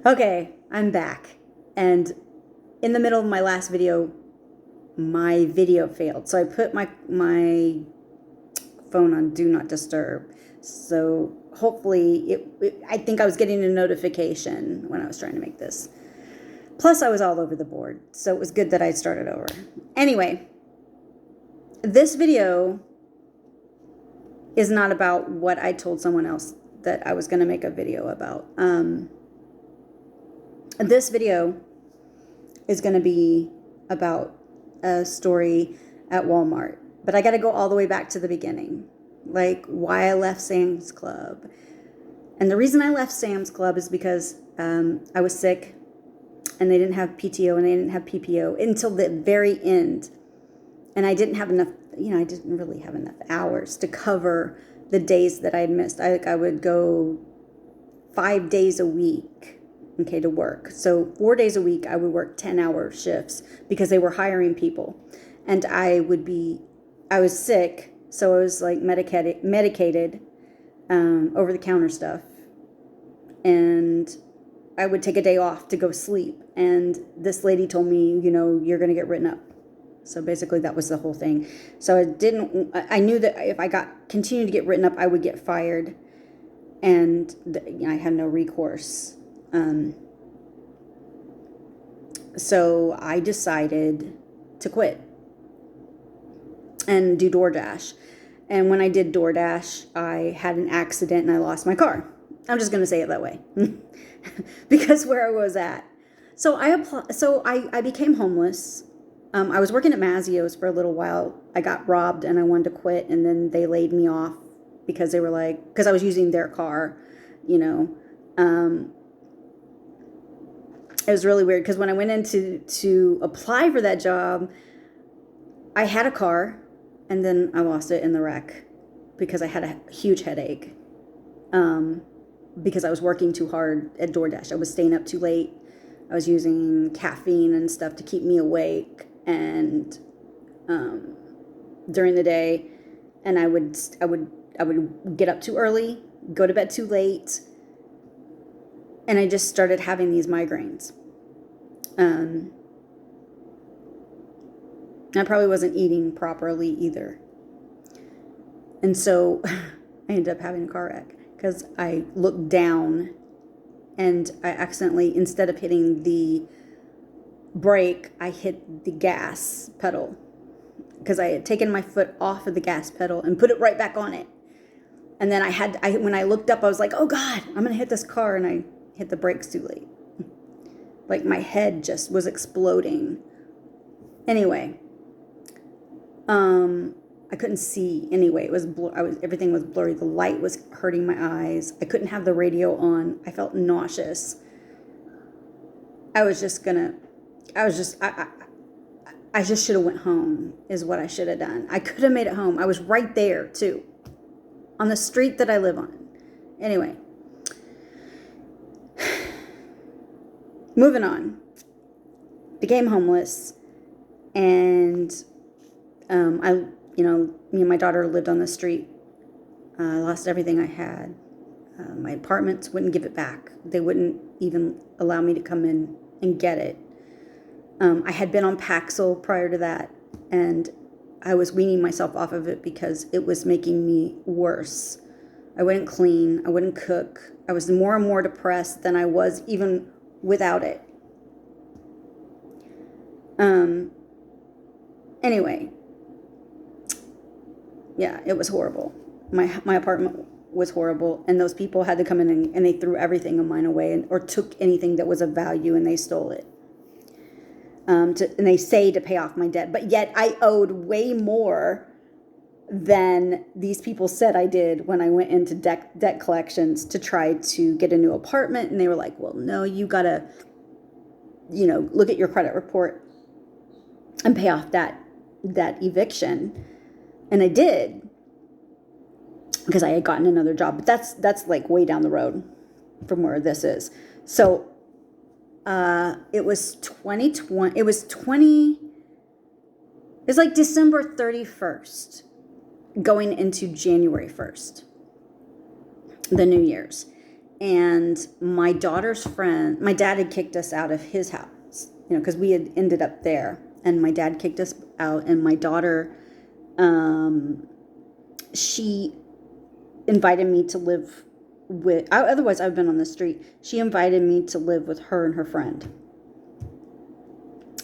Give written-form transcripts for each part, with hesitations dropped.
Okay, I'm back. And in the middle of my last video, my video failed. So I put my phone on do not disturb. So hopefully I think I was getting a notification when I was trying to make this. Plus I was all over the board. So it was good that I started over. Anyway, this video is not about what I told someone else that I was going to make a video about. This video is going to be about a story at Walmart, but I got to go all the way back to the beginning, like why I left Sam's Club. And the reason I left Sam's Club is because I was sick and they didn't have PTO and they didn't have PPO until the very end. And I didn't have enough, I didn't really have enough hours to cover the days that I had missed. I would go 5 days a week, okay, to work. So 4 days a week, I would work 10-hour shifts because they were hiring people. And I was sick, so I was like medicated over-the-counter stuff. And I would take a day off to go sleep. And this lady told me, you're going to get written up. So basically that was the whole thing. So I knew that if I continued to get written up, I would get fired. And I had no recourse. So I decided to quit and do DoorDash. And when I did DoorDash, I had an accident and I lost my car. I'm just going to say it that way because where I was at. So I became homeless. I was working at Mazio's for a little while. I got robbed and I wanted to quit, and then they laid me off because they were like, because I was using their car, It was really weird because when I went in to apply for that job, I had a car and then I lost it in the wreck because I had a huge headache. Because I was working too hard at DoorDash. I was staying up too late. I was using caffeine and stuff to keep me awake and during the day, and I would get up too early, go to bed too late, and I just started having these migraines. I probably wasn't eating properly either. And so I ended up having a car wreck because I looked down and I accidentally, instead of hitting the brake, I hit the gas pedal because I had taken my foot off of the gas pedal and put it right back on it. And then when I looked up, I was like, oh God, I'm going to hit this car. And I hit the brakes too late. Like my head just was exploding. Anyway, I couldn't see anyway. Everything was blurry. The light was hurting my eyes. I couldn't have the radio on. I felt nauseous. I just should have went home is what I should have done. I could have made it home. I was right there too, on the street that I live on. Anyway, moving on. Became homeless, and me and my daughter lived on the street. I lost everything I had. My apartments wouldn't give it back. They wouldn't even allow me to come in and get it. I had been on Paxil prior to that, and I was weaning myself off of it because it was making me worse. I wouldn't clean. I wouldn't cook. I was more and more depressed than I was even without it. Anyway, yeah, it was horrible. My apartment was horrible, and those people had to come in and they threw everything of mine away, or took anything that was of value and they stole it. And they say to pay off my debt, but yet I owed way more than these people said I did when I went into debt collections to try to get a new apartment. And they were like, well, no, you gotta, look at your credit report and pay off that eviction. And I did, because I had gotten another job, but that's like way down the road from where this is. So it was 2020. It was like December 31st going into January 1st, the New Year's. And my daughter's friend, my dad had kicked us out of his house, because we had ended up there. And my dad kicked us out, and my daughter, she invited me to live otherwise I've been on the street. She invited me to live with her and her friend.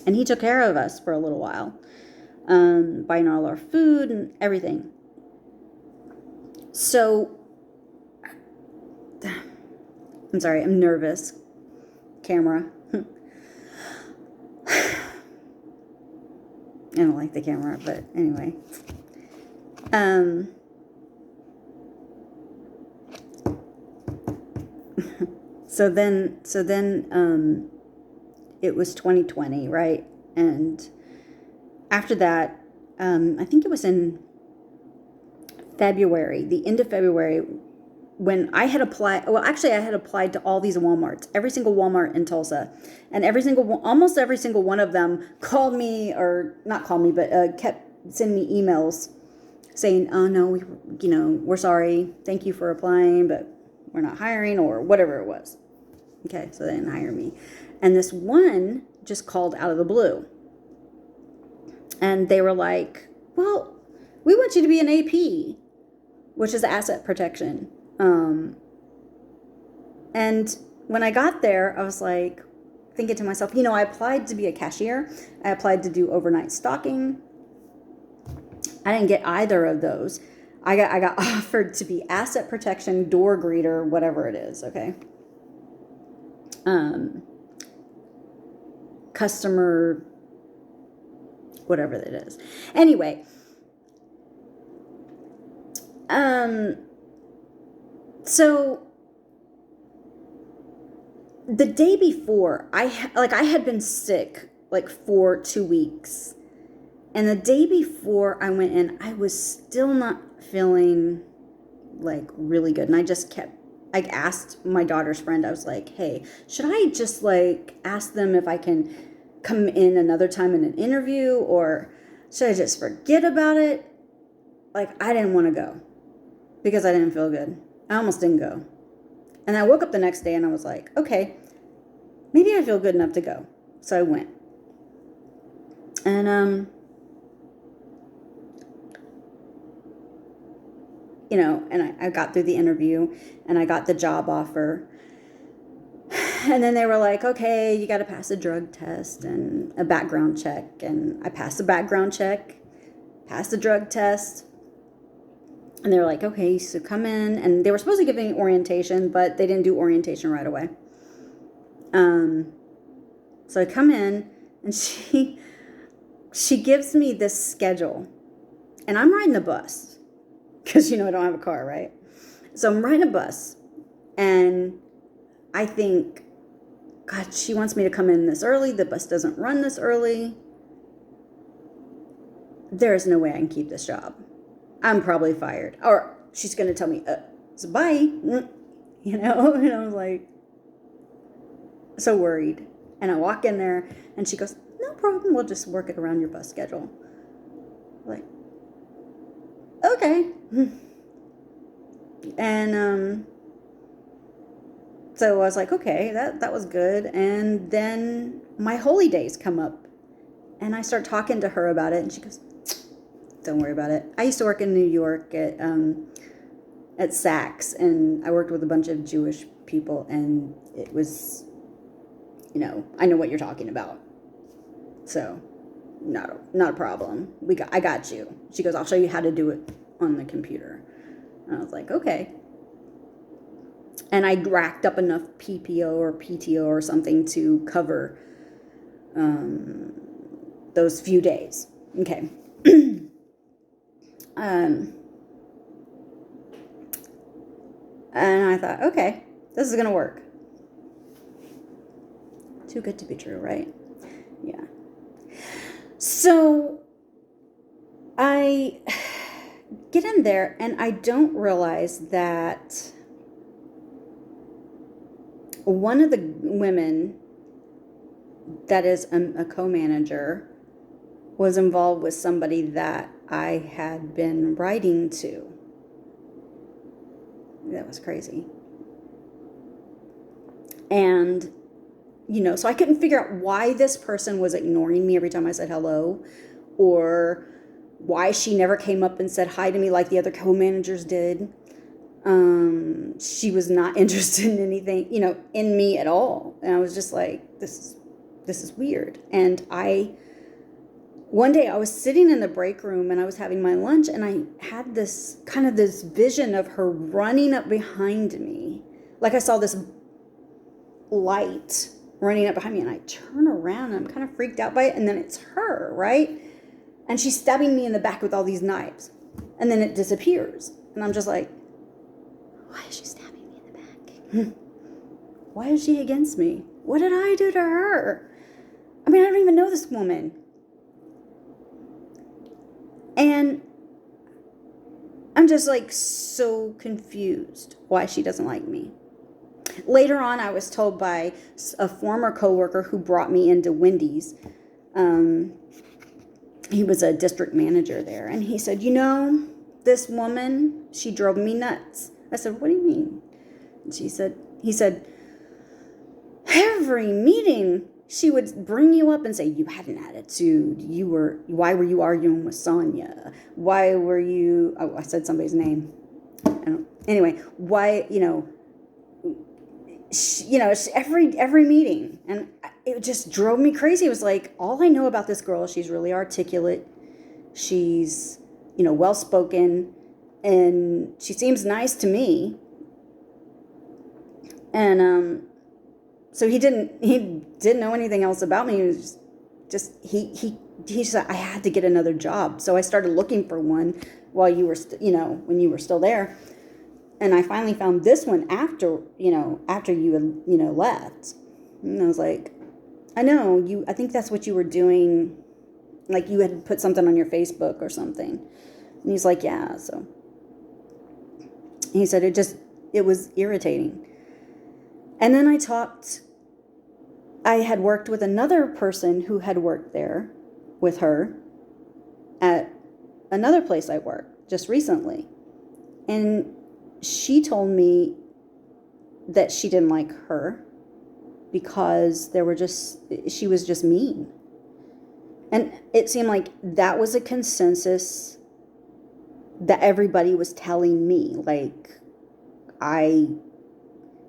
And he took care of us for a little while, buying all our food and everything. So, I'm sorry, I'm nervous. Camera. I don't like the camera, but anyway. So then, it was 2020, right? And after that, I think it was in February, the end of February, when I had applied. Well, actually, I had applied to all these Walmarts, every single Walmart in Tulsa, and almost every single one of them called me, or not called me, but kept sending me emails saying, "Oh no, we're sorry. Thank you for applying, but we're not hiring," or whatever it was. Okay, so they didn't hire me. And this one just called out of the blue. And they were like, "Well, we want you to be an AP," which is asset protection. And when I got there, I was like thinking to myself, I applied to be a cashier. I applied to do overnight stocking. I didn't get either of those. I got offered to be asset protection, door greeter, whatever it is, okay? Customer, whatever it is. Anyway, so the day before, I had been sick like for 2 weeks. And the day before I went in, I was still not feeling like really good. And I just I asked my daughter's friend, I was like, "Hey, should I just like ask them if I can come in another time in an interview, or should I just forget about it?" Like, I didn't want to go because I didn't feel good. I almost didn't go. And I woke up the next day and I was like, okay, maybe I feel good enough to go. So I went. And, and I got through the interview and I got the job offer. And then they were like, "Okay, you got to pass a drug test and a background check." And I passed the background check, passed the drug test. And they were like, "Okay, so come in." And they were supposed to give me orientation, but they didn't do orientation right away. So I come in and she gives me this schedule. And I'm riding the bus because, I don't have a car, right? So I'm riding a bus and I think, God, she wants me to come in this early. The bus doesn't run this early. There is no way I can keep this job. I'm probably fired. Or she's going to tell me, so bye. And I was like, so worried. And I walk in there and she goes, "No problem. We'll just work it around your bus schedule." I'm like, okay. And, so I was like, okay, that was good. And then my holy days come up and I start talking to her about it. And she goes, "Don't worry about it." I used to work in New York at Saks, and I worked with a bunch of Jewish people, and it was, I know what you're talking about. So not a problem. I got you. She goes, "I'll show you how to do it on the computer." And I was like, okay. And I racked up enough PPO or PTO or something to cover those few days. Okay. And I thought, okay, this is going to work. Too good to be true, right? Yeah. So I get in there and I don't realize that one of the women that is a co-manager was involved with somebody that I had been writing to. That was crazy. And, so I couldn't figure out why this person was ignoring me every time I said hello, or why she never came up and said hi to me like the other co-managers did. She was not interested in anything, in me at all. And I was just like, this is weird. And one day I was sitting in the break room and I was having my lunch, and I had this vision of her running up behind me. Like I saw this light running up behind me, and I turn around and I'm kind of freaked out by it. And then it's her, right? And she's stabbing me in the back with all these knives. And then it disappears. And I'm just like, why is she stabbing me in the back? Why is she against me? What did I do to her? I mean, I don't even know this woman. And I'm just like so confused why she doesn't like me. Later on, I was told by a former coworker who brought me into Wendy's. He was a district manager there. And he said, this woman, she drove me nuts. I said, what do you mean? And he said, every meeting she would bring you up and say, you had an attitude. Why were you arguing with Sonia? Why were you, I said somebody's name. Anyway, why, every meeting. And it just drove me crazy. It was like, all I know about this girl, she's really articulate. She's, well-spoken, and she seems nice to me. And, so he didn't know anything else about me. He was he said I had to get another job. So I started looking for one while you were, when you were still there. And I finally found this one after you had, left. And I was like, I think that's what you were doing. Like you had put something on your Facebook or something. And he's like, yeah. So he said it was irritating. And then I had worked with another person who had worked there with her at another place I worked just recently. And she told me that she didn't like her because she was just mean. And it seemed like that was a consensus that everybody was telling me. Like, I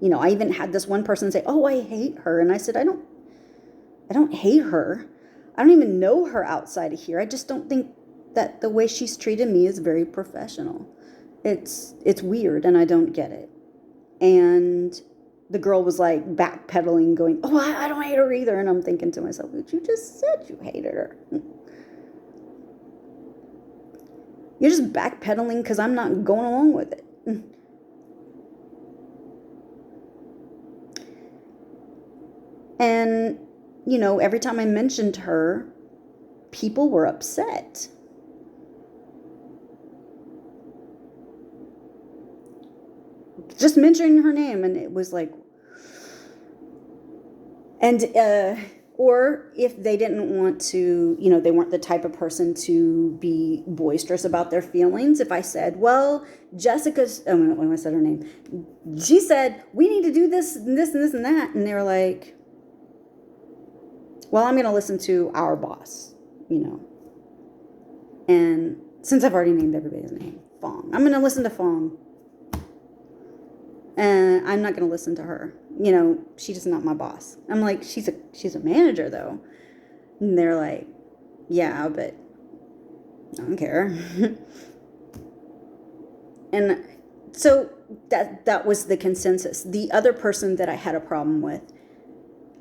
even had this one person say, oh, I hate her. And I said, I don't hate her. I don't even know her outside of here. I just don't think that the way she's treated me is very professional. It's weird, and I don't get it. And the girl was like backpedaling, going, oh, I don't hate her either. And I'm thinking to myself, but you just said you hated her. You're just backpedaling because I'm not going along with it. And, every time I mentioned her, people were upset. Just mentioning her name, and it was like, and, or if they didn't want to, they weren't the type of person to be boisterous about their feelings. If I said, well, when I said her name, she said, we need to do this and this and this and that. And they were like, well, I'm going to listen to our boss, And since I've already named everybody's name, Fong, I'm going to listen to Fong. And I'm not going to listen to her. She's just not my boss. I'm like, she's a manager though. And they're like, yeah, but I don't care. And so that was the consensus. The other person that I had a problem with,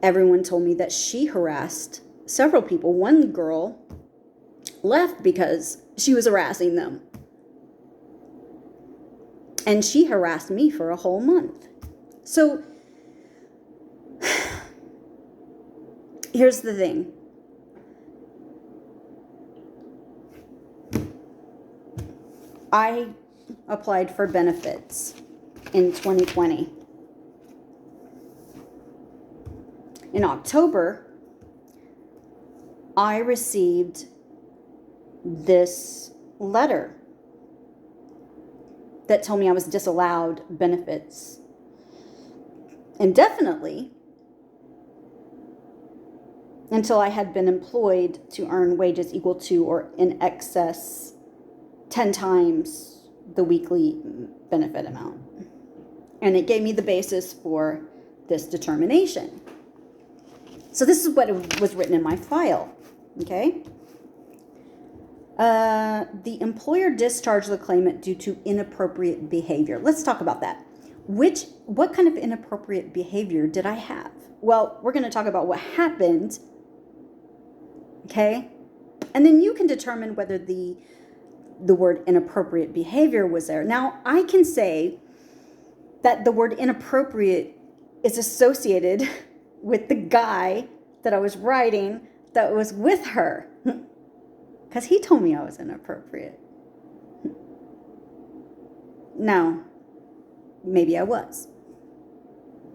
everyone told me that she harassed several people. One girl left because she was harassing them. And she harassed me for a whole month. So here's the thing. I applied for benefits in 2020. In October, I received this letter that told me I was disallowed benefits. indefinitely until I had been employed to earn wages equal to or in excess 10 times the weekly benefit amount. And it gave me the basis for this determination. So this is what was written in my file, okay? The employer discharged the claimant due to inappropriate behavior. Let's talk about that. What kind of inappropriate behavior did I have? Well, we're going to talk about what happened, okay? And then you can determine whether the word inappropriate behavior was there. Now, I can say that the word inappropriate is associated with the guy that I was writing that was with her, because he told me I was inappropriate. Now, maybe I was,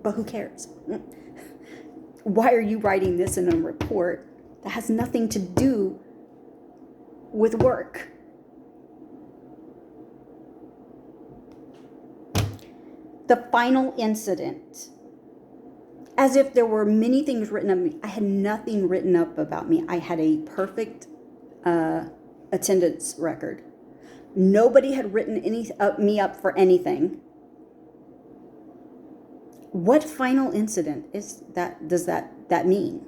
but who cares? Why are you writing this in a report that has nothing to do with work? The final incident. As if there were many things written of me. I had nothing written up about me. I had a perfect attendance record. Nobody had written me up for anything. What final incident is that? Does that mean?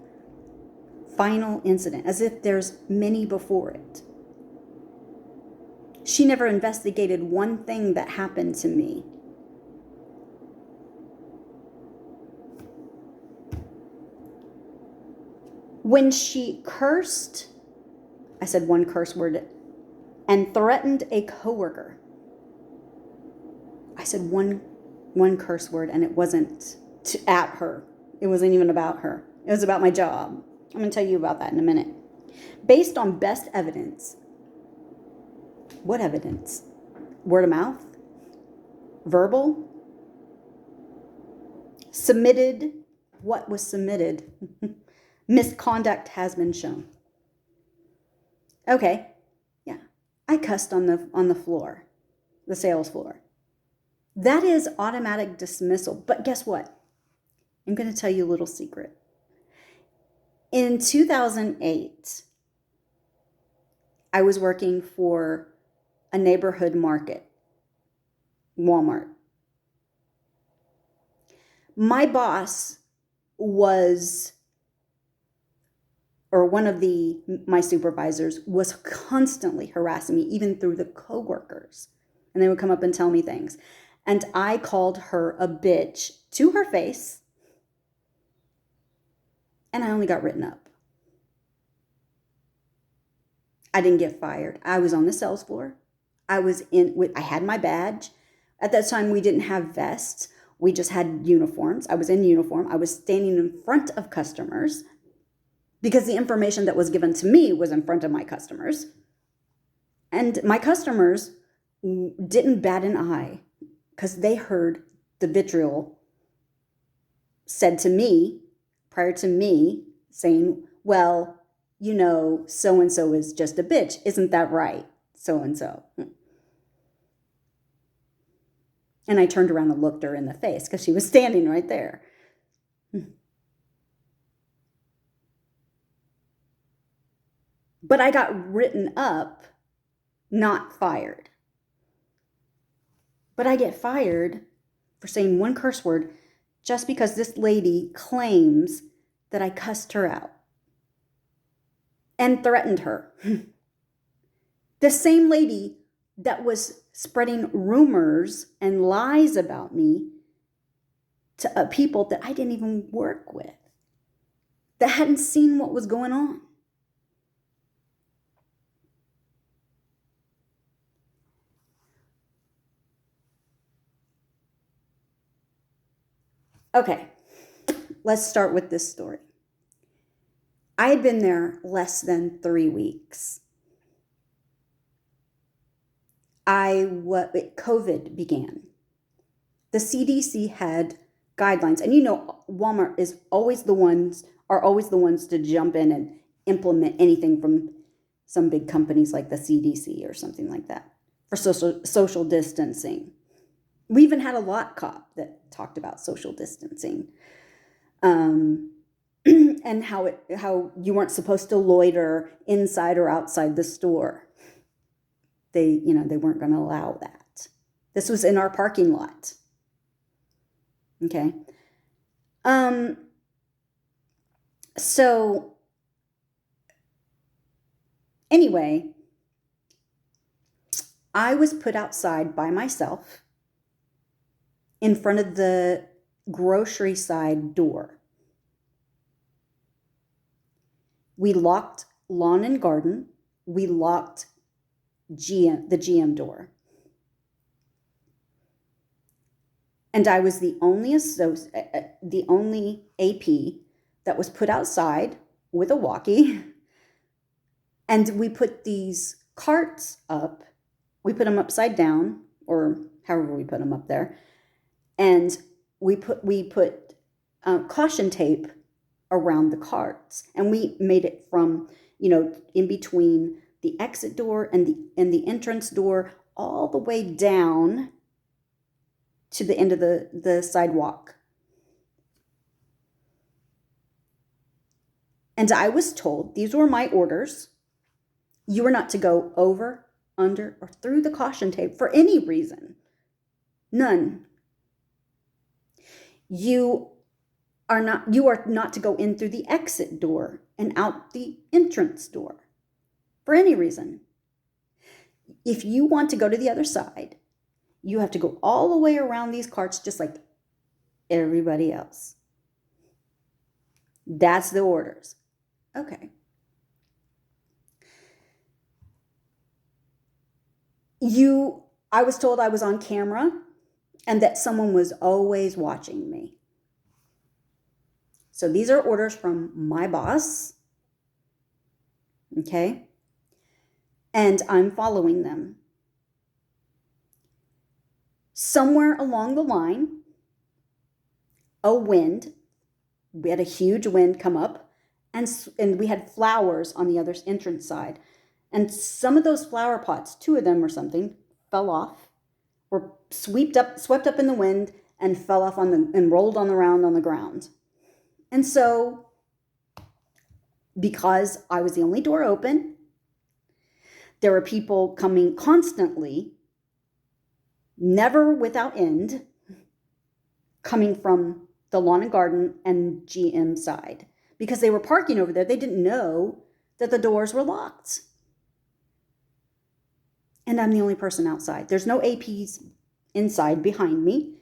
Final incident, as if there's many before it. She never investigated one thing that happened to me. When she cursed, I said one curse word, and threatened a coworker. I said one curse word, and it wasn't at her. It wasn't even about her. It was about my job. I'm going to tell you about that in a minute. Based on best evidence. What evidence? Word of mouth? Verbal? Submitted? What was submitted? Misconduct has been shown. Okay, yeah. I cussed on the floor, the sales floor. That is automatic dismissal. But guess what? I'm going to tell you a little secret. In 2008, I was working for a neighborhood market, Walmart. My boss was, or one of my supervisors was constantly harassing me, even through the coworkers. And they would come up and tell me things. And I called her a bitch to her face. And I only got written up. I didn't get fired. I was on the sales floor. I had my badge. At that time, we didn't have vests. We just had uniforms. I was in uniform. I was standing in front of customers because the information that was given to me was in front of my customers. And my customers didn't bat an eye because they heard the vitriol said to me prior to me saying, well, you know, so-and-so is just a bitch. Isn't that right? So-and-so. And I turned around and looked her in the face because she was standing right there. But I got written up, not fired. But I get fired for saying one curse word just because this lady claims that I cussed her out and threatened her. The same lady that was spreading rumors and lies about me to people that I didn't even work with, that hadn't seen what was going on. Okay, let's start with this story. I had been there less than 3 weeks. COVID began. The CDC had guidelines, and you know, Walmart are always the ones to jump in and implement anything from some big companies like the CDC or something like that for social distancing. We even had a lot cop that talked about social distancing. And how you weren't supposed to loiter inside or outside the store. They weren't going to allow that. This was in our parking lot. Okay. So anyway, I was put outside by myself in front of the grocery side door. We locked lawn and garden. We locked the GM door. And I was the only AP that was put outside with a walkie. And we put these carts up. We put them upside down, or however we put them up there. And we put caution tape around the carts. And we made it from, in between the exit door and the entrance door, all the way down to the end of the sidewalk. And I was told, these were my orders, you were not to go over, under, or through the caution tape for any reason. None. You are not to go in through the exit door and out the entrance door for any reason. If you want to go to the other side, you have to go all the way around these carts just like everybody else. That's the orders. Okay. I was told I was on camera and that someone was always watching me. So these are orders from my boss. Okay. And I'm following them. Somewhere along the line, we had a huge wind come up, and we had flowers on the other entrance side. And some of those flower pots, 2 of them or something, fell off, were swept up in the wind, and fell off and rolled around on the ground. And so, because I was the only door open, there were people coming constantly, never without end, coming from the lawn and garden and GM side. Because they were parking over there, they didn't know that the doors were locked. And I'm the only person outside. There's no APs inside behind me.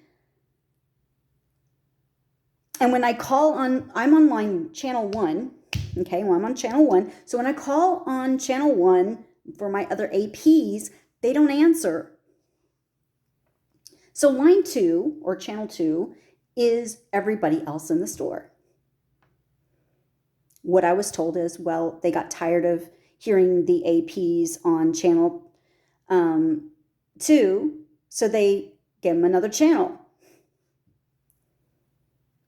And when I call I'm on line channel 1. Okay, well, I'm on channel 1. So when I call on channel 1 for my other APs, they don't answer. So line 2 or channel 2 is everybody else in the store. What I was told is, well, they got tired of hearing the APs on channel 2, so they gave them another channel.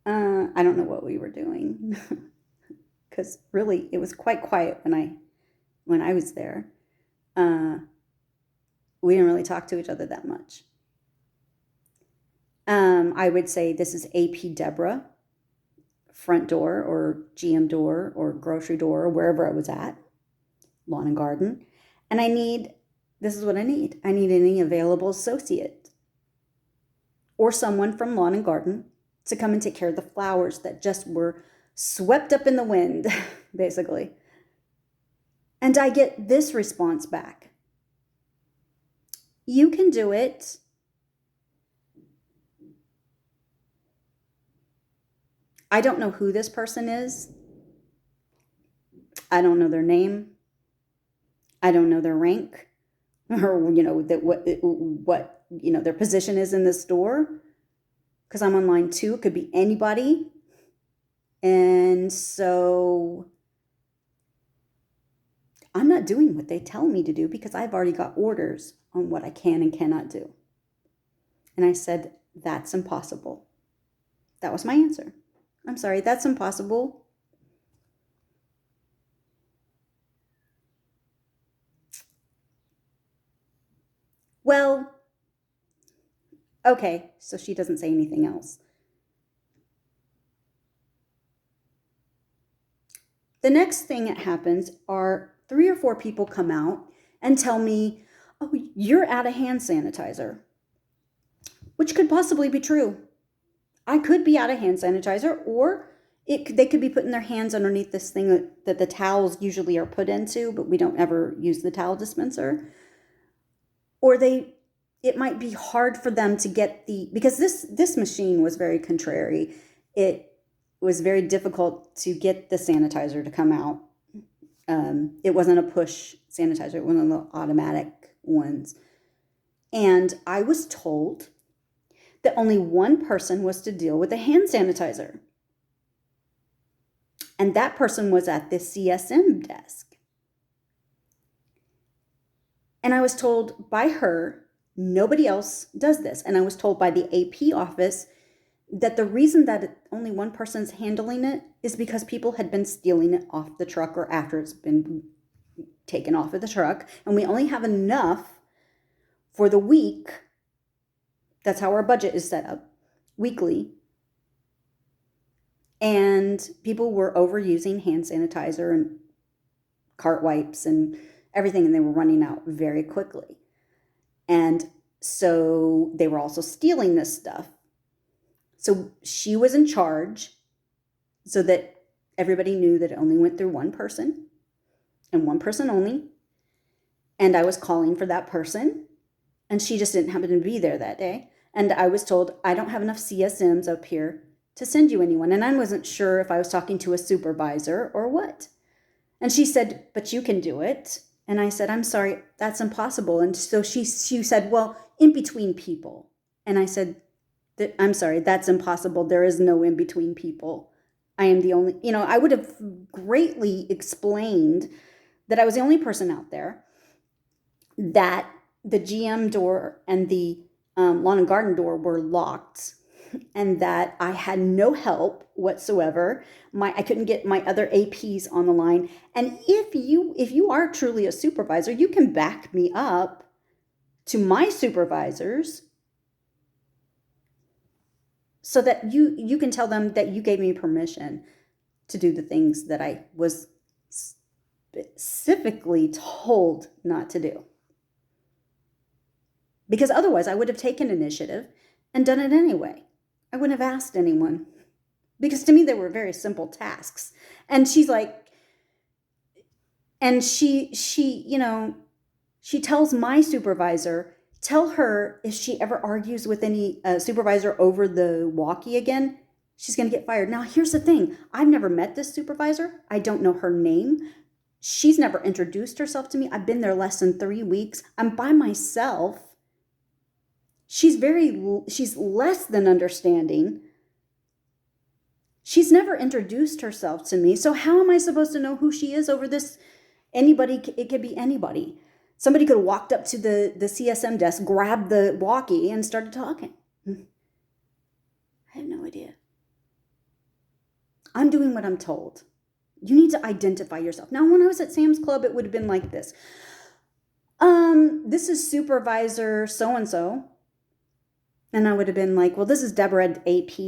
I don't know what we were doing because really it was quite quiet when I was there. We didn't really talk to each other that much. I would say this is AP Deborah, front door or GM door or grocery door or wherever I was at, lawn and garden. And this is what I need. I need any available associate or someone from lawn and garden to come and take care of the flowers that just were swept up in the wind, basically. And I get this response back. You can do it. I don't know who this person is. I don't know their name. I don't know their rank or, what their position is in the store. Because I'm on line 2, it could be anybody. And so I'm not doing what they tell me to do because I've already got orders on what I can and cannot do. And I said, that's impossible. That was my answer. I'm sorry, that's impossible. Well, Okay, so she doesn't say anything else. The next thing that happens are 3 or 4 people come out and tell me, oh, you're out of hand sanitizer, which could possibly be true. I could be out of hand sanitizer, or they could be putting their hands underneath this thing that the towels usually are put into, but we don't ever use the towel dispenser. Or it might be hard for them to get because this machine was very contrary. It was very difficult to get the sanitizer to come out. It wasn't a push sanitizer, it was one of the automatic ones. And I was told that only one person was to deal with the hand sanitizer. And that person was at the CSM desk. And I was told by her, nobody else does this. And I was told by the AP office that the reason that only one person's handling it is because people had been stealing it off the truck or after it's been taken off of the truck. And we only have enough for the week. That's how our budget is set up, weekly. And people were overusing hand sanitizer and cart wipes and everything, and they were running out very quickly. And so they were also stealing this stuff. So she was in charge so that everybody knew that it only went through one person and one person only. And I was calling for that person, and she just didn't happen to be there that day. And I was told, I don't have enough CSMs up here to send you anyone. And I wasn't sure if I was talking to a supervisor or what. And she said, but you can do it. And I said, I'm sorry, that's impossible. And so she said, well, in between people. And I said, I'm sorry, that's impossible. There is no in between people. I am the only, I would have greatly explained that I was the only person out there, that the GM door and the lawn and garden door were locked, and that I had no help whatsoever. I couldn't get my other APs on the line. And if you are truly a supervisor, you can back me up to my supervisors so that you can tell them that you gave me permission to do the things that I was specifically told not to do. Because otherwise I would have taken initiative and done it anyway. I wouldn't have asked anyone, because to me they were very simple tasks. And she's like, and she tells my supervisor, tell her if she ever argues with any supervisor over the walkie again, she's going to get fired. Now, here's the thing. I've never met this supervisor. I don't know her name. She's never introduced herself to me. I've been there less than 3 weeks. I'm by myself. She's less than understanding. She's never introduced herself to me. So how am I supposed to know who she is over this? Anybody, it could be anybody. Somebody could have walked up to the CSM desk, grabbed the walkie, and started talking. I have no idea. I'm doing what I'm told. You need to identify yourself. Now, when I was at Sam's Club, it would have been like this. This is supervisor so-and-so. And I would have been like, well, this is Deborah AP.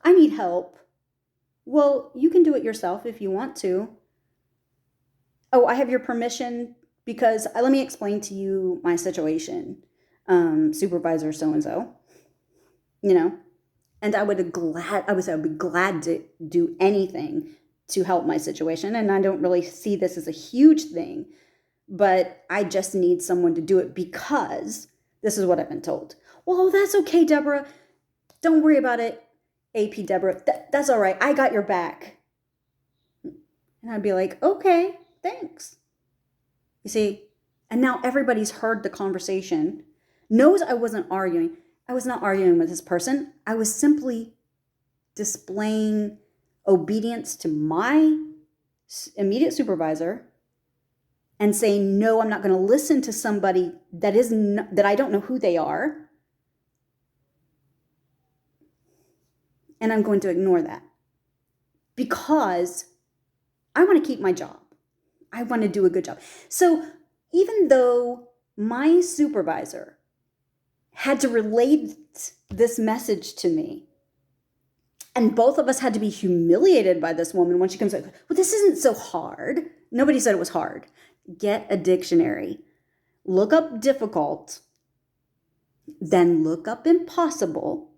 I need help. Well, you can do it yourself if you want to. Oh, I have your permission because let me explain to you my situation. Supervisor so-and-so, and I would be glad to do anything to help my situation. And I don't really see this as a huge thing, but I just need someone to do it because this is what I've been told. Well, that's okay, Deborah. Don't worry about it, AP Deborah. That's all right. I got your back. And I'd be like, okay, thanks. You see, and now everybody's heard the conversation, knows I wasn't arguing. I was not arguing with this person. I was simply displaying obedience to my immediate supervisor and saying, no, I'm not going to listen to somebody that I don't know who they are. And I'm going to ignore that because I want to keep my job. I want to do a good job. So even though my supervisor had to relate this message to me. And both of us had to be humiliated by this woman when she comes like, well, this isn't so hard. Nobody said it was hard. Get a dictionary. Look up difficult. Then look up impossible.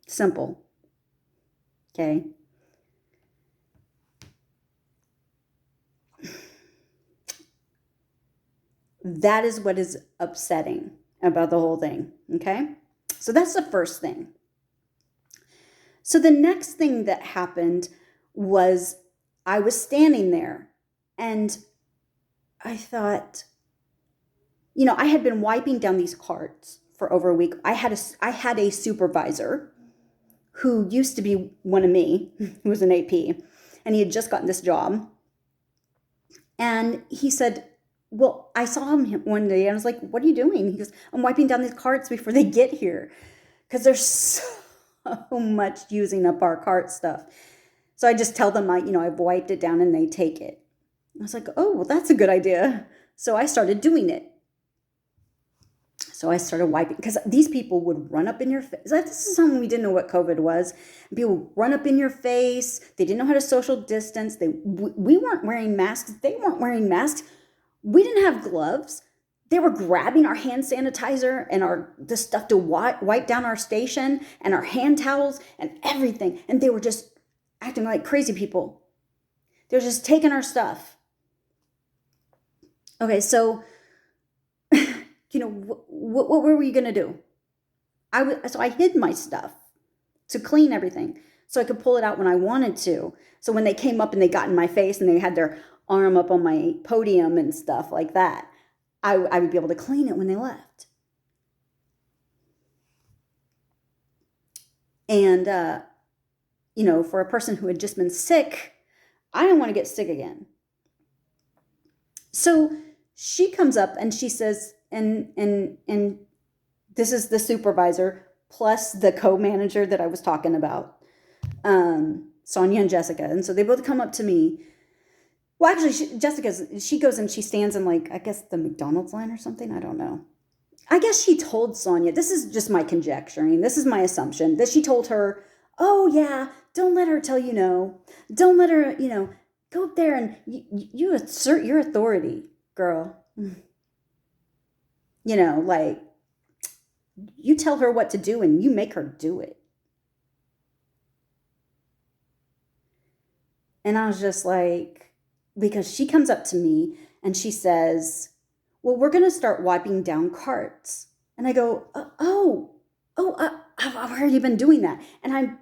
Simple. Okay? That is what is upsetting about the whole thing. Okay? So that's the first thing. So the next thing that happened was I was standing there and I thought, I had been wiping down these carts for over a week. I had a supervisor who used to be one of me, who was an AP, and he had just gotten this job. And he said, well, I saw him one day and I was like, what are you doing? He goes, I'm wiping down these carts before they get here because there's so much using up our cart stuff. So I just tell them, I've wiped it down and they take it. I was like, oh, well, that's a good idea. So I started doing it. So I started wiping because these people would run up in your face. This is something we didn't know what COVID was. People would run up in your face. They didn't know how to social distance. We weren't wearing masks. They weren't wearing masks. We didn't have gloves. They were grabbing our hand sanitizer and the stuff to wipe down our station and our hand towels and everything. And they were just acting like crazy people. They were just taking our stuff. Okay, so what were we going to do? So I hid my stuff to clean everything so I could pull it out when I wanted to. So when they came up and they got in my face and they had their arm up on my podium and stuff like that, I would be able to clean it when they left. And, for a person who had just been sick, I didn't want to get sick again. So she comes up and she says, and this is the supervisor plus the co-manager that I was talking about, Sonia and Jessica. And so they both come up to me. Well, actually, Jessica, she goes and she stands in I guess the McDonald's line or something. I don't know. I guess she told Sonia, this is just my conjecturing. This is my assumption that she told her, oh yeah, don't let her tell you no. Don't let her, go up there and you assert your authority, girl. You tell her what to do and you make her do it. And I was just like, because she comes up to me and she says, well, we're going to start wiping down carts. And I go, I've already been doing that. And I'm,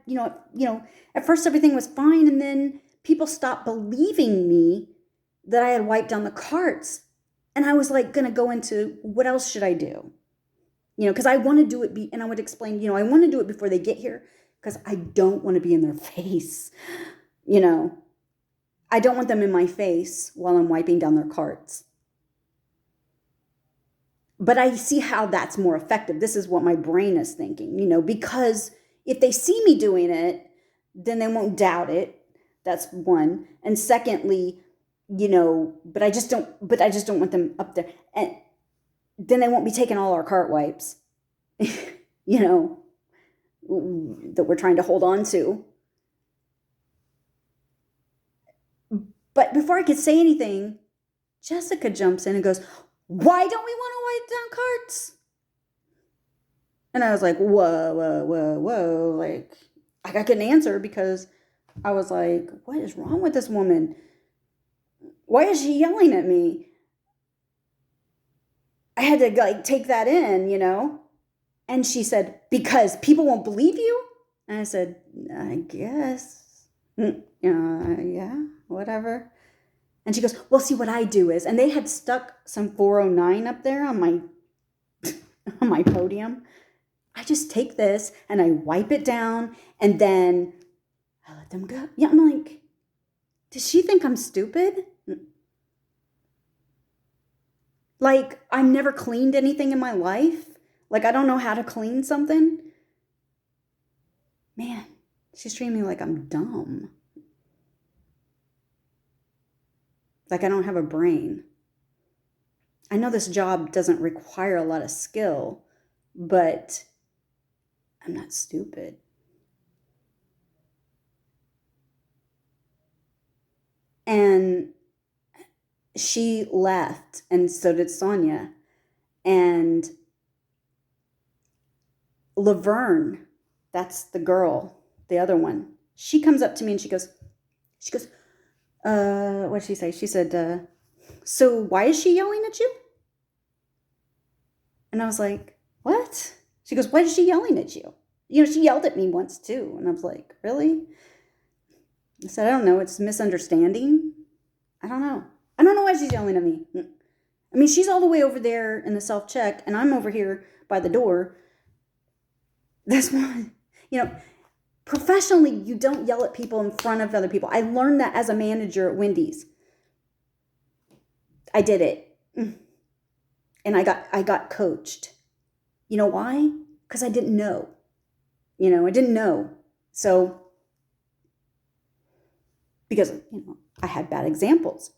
at first everything was fine. And then people stopped believing me that I had wiped down the carts. And I was going to go into what else should I do? Because I want to do it. And I would explain, I want to do it before they get here because I don't want to be in their face. I don't want them in my face while I'm wiping down their carts. But I see how that's more effective. This is what my brain is thinking, because if they see me doing it, then they won't doubt it. That's one. And secondly, but I just don't want them up there. And then they won't be taking all our cart wipes, that we're trying to hold on to. But before I could say anything, Jessica jumps in and goes, why don't we want to wipe down carts? And I was like, whoa. I couldn't answer because I was like, what is wrong with this woman? Why is she yelling at me? I had to take that in, And she said, because people won't believe you? And I said, I guess. Yeah, whatever. And she goes, well, see what I do is, and they had stuck some 409 up there on my on my podium. I just take this and I wipe it down and then I let them go. Yeah, I'm like, does she think I'm stupid? I've never cleaned anything in my life. I don't know how to clean something. Man, she's treating me like I'm dumb. I don't have a brain. I know this job doesn't require a lot of skill, but I'm not stupid. And she left, and so did Sonia. And Laverne, that's the girl, the other one, she comes up to me and she goes, what did she say? She said, so why is she yelling at you? And I was like, what? She goes, why is she yelling at you? You know, she yelled at me once too. And I was like, really? I said, I don't know. It's misunderstanding. I don't know. I don't know why she's yelling at me. I mean, she's all the way over there in the self-check, and I'm over here by the door. That's why, you know, professionally, you don't yell at people in front of other people. I learned that as a manager at Wendy's. I did it. And I got coached. You know why? Because I didn't know. I didn't know. So, because, I had bad examples.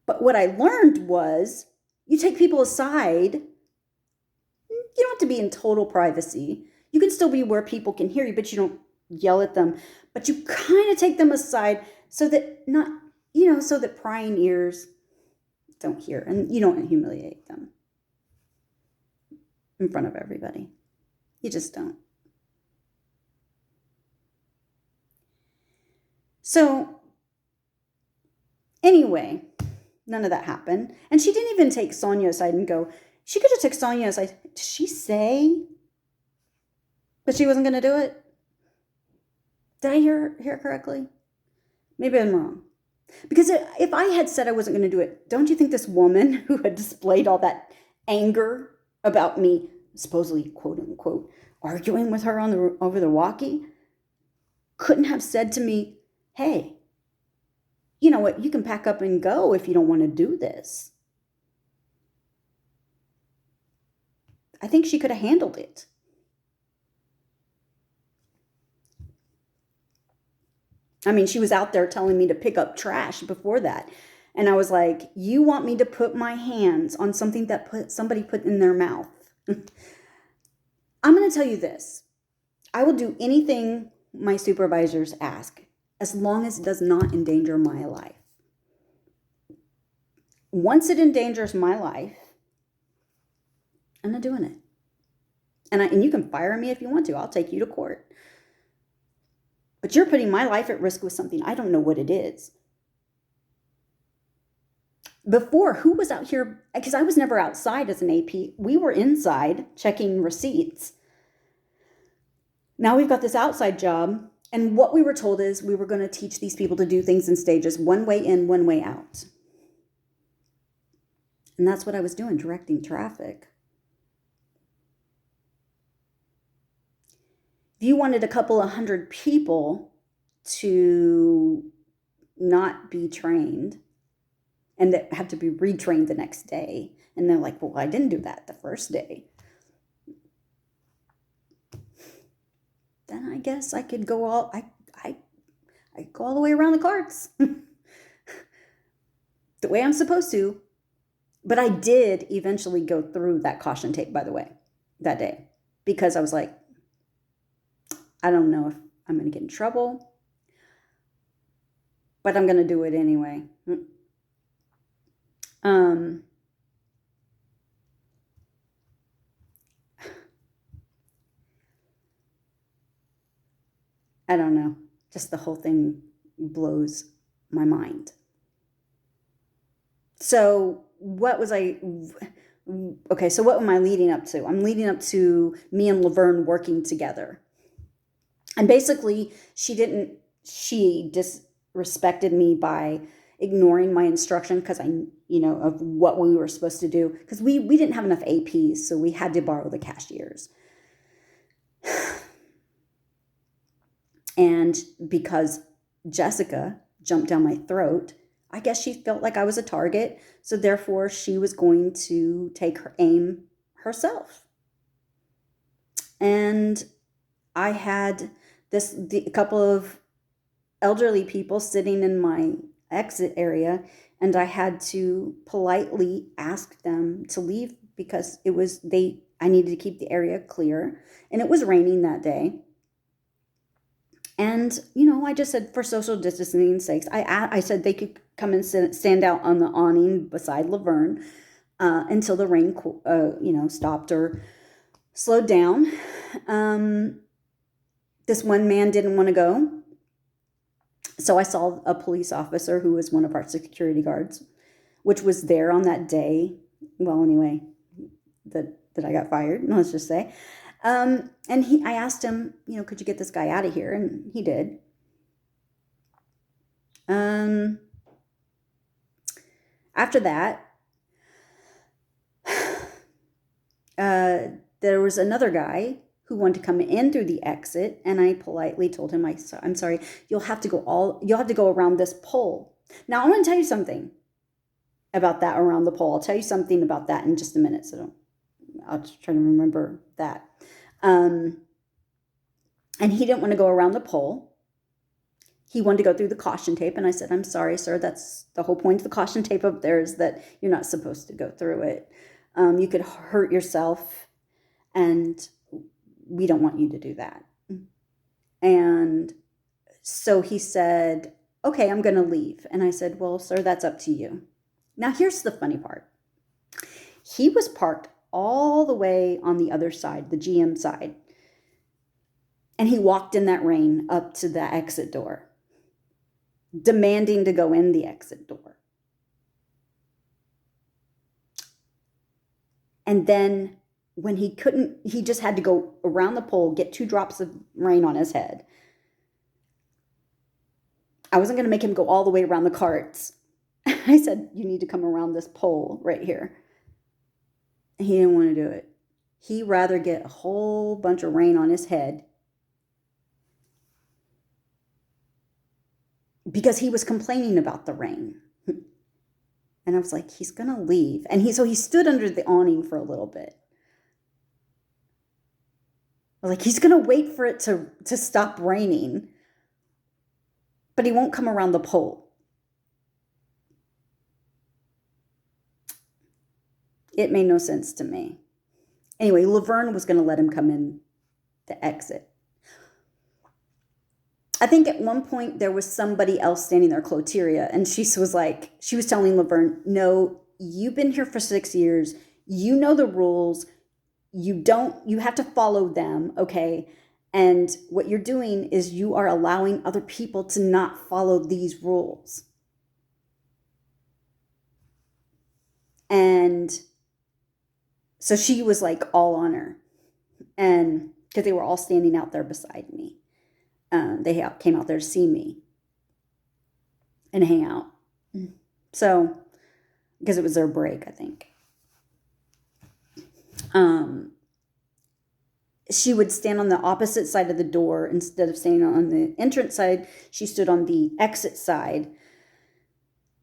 But what I learned was you take people aside. You don't have to be in total privacy. You can still be where people can hear you, but you don't yell at them. But you kind of take them aside so that so that prying ears don't hear, and you don't humiliate them in front of everybody. You just don't. So anyway, none of that happened. And she didn't even take Sonia aside and go, she could have took Sonia aside. Did she say that she wasn't going to do it? Did I hear correctly? Maybe I'm wrong. Because if I had said I wasn't going to do it, don't you think this woman who had displayed all that anger about me, supposedly, quote unquote, arguing with her over the walkie, couldn't have said to me, hey, you know what, you can pack up and go if you don't want to do this. I think she could have handled it. I mean, she was out there telling me to pick up trash before that. And I was like, you want me to put my hands on something that somebody put in their mouth? I'm going to tell you this. I will do anything my supervisors ask as long as it does not endanger my life. Once it endangers my life, I'm not doing it. And you can fire me if you want to. I'll take you to court. But you're putting my life at risk with something I don't know what it is. Before, who was out here? Because I was never outside as an AP. We were inside checking receipts. Now we've got this outside job. And what we were told is we were going to teach these people to do things in stages, one way in, one way out. And that's what I was doing, directing traffic. If you wanted a couple of hundred people to not be trained and that have to be retrained the next day, and they're like, well, I didn't do that the first day, then I guess I could go I go all the way around the carts the way I'm supposed to. But I did eventually go through that caution tape, by the way, that day, because I was like, I don't know if I'm going to get in trouble, but I'm going to do it anyway. I don't know. Just the whole thing blows my mind. So what am I leading up to? I'm leading up to me and Laverne working together. And basically, she disrespected me by ignoring my instruction because of what we were supposed to do. Because we didn't have enough APs, so we had to borrow the cashiers. And because Jessica jumped down my throat, I guess she felt like I was a target. So therefore, she was going to take her aim herself. And I had a couple of elderly people sitting in my exit area, And I had to politely ask them to leave because I needed to keep the area clear. And it was raining that day. And, I just said for social distancing sakes, I said they could come and stand out on the awning beside Laverne until the rain, stopped or slowed down. This one man didn't want to go. So I saw a police officer who was one of our security guards, which was there on that day. Well, anyway, that I got fired, let's just say. And I asked him, could you get this guy out of here? And he did. After that, there was another guy who wanted to come in through the exit, and I politely told him, I'm sorry, you'll have to go around this pole. Now, I want to tell you something about that around the pole. I'll tell you something about that in just a minute, so I'll just try to remember that. And he didn't want to go around the pole. He wanted to go through the caution tape, and I said, I'm sorry, sir, that's the whole point of the caution tape up there is that you're not supposed to go through it. You could hurt yourself, and we don't want you to do that. And so he said, okay, I'm going to leave. And I said, well, sir, that's up to you. Now, here's the funny part. He was parked all the way on the other side, the GM side. And he walked in that rain up to the exit door, demanding to go in the exit door. And then when he couldn't, he just had to go around the pole, get 2 drops of rain on his head. I wasn't going to make him go all the way around the carts. I said, you need to come around this pole right here. He didn't want to do it. He'd rather get a whole bunch of rain on his head because he was complaining about the rain. And I was like, he's going to leave. And so he stood under the awning for a little bit. I was like, he's going to wait for it to stop raining, but he won't come around the pole. It made no sense to me. Anyway, Laverne was going to let him come in the exit. I think at one point there was somebody else standing there, Cloteria, and she was telling Laverne, no, you've been here for 6 years. You know the rules. You have to follow them, okay? And what you're doing is you are allowing other people to not follow these rules. And so she was like all on her. And because they were all standing out there beside me. They came out there to see me and hang out. So, because it was their break, I think. She would stand on the opposite side of the door instead of standing on the entrance side. She stood on the exit side.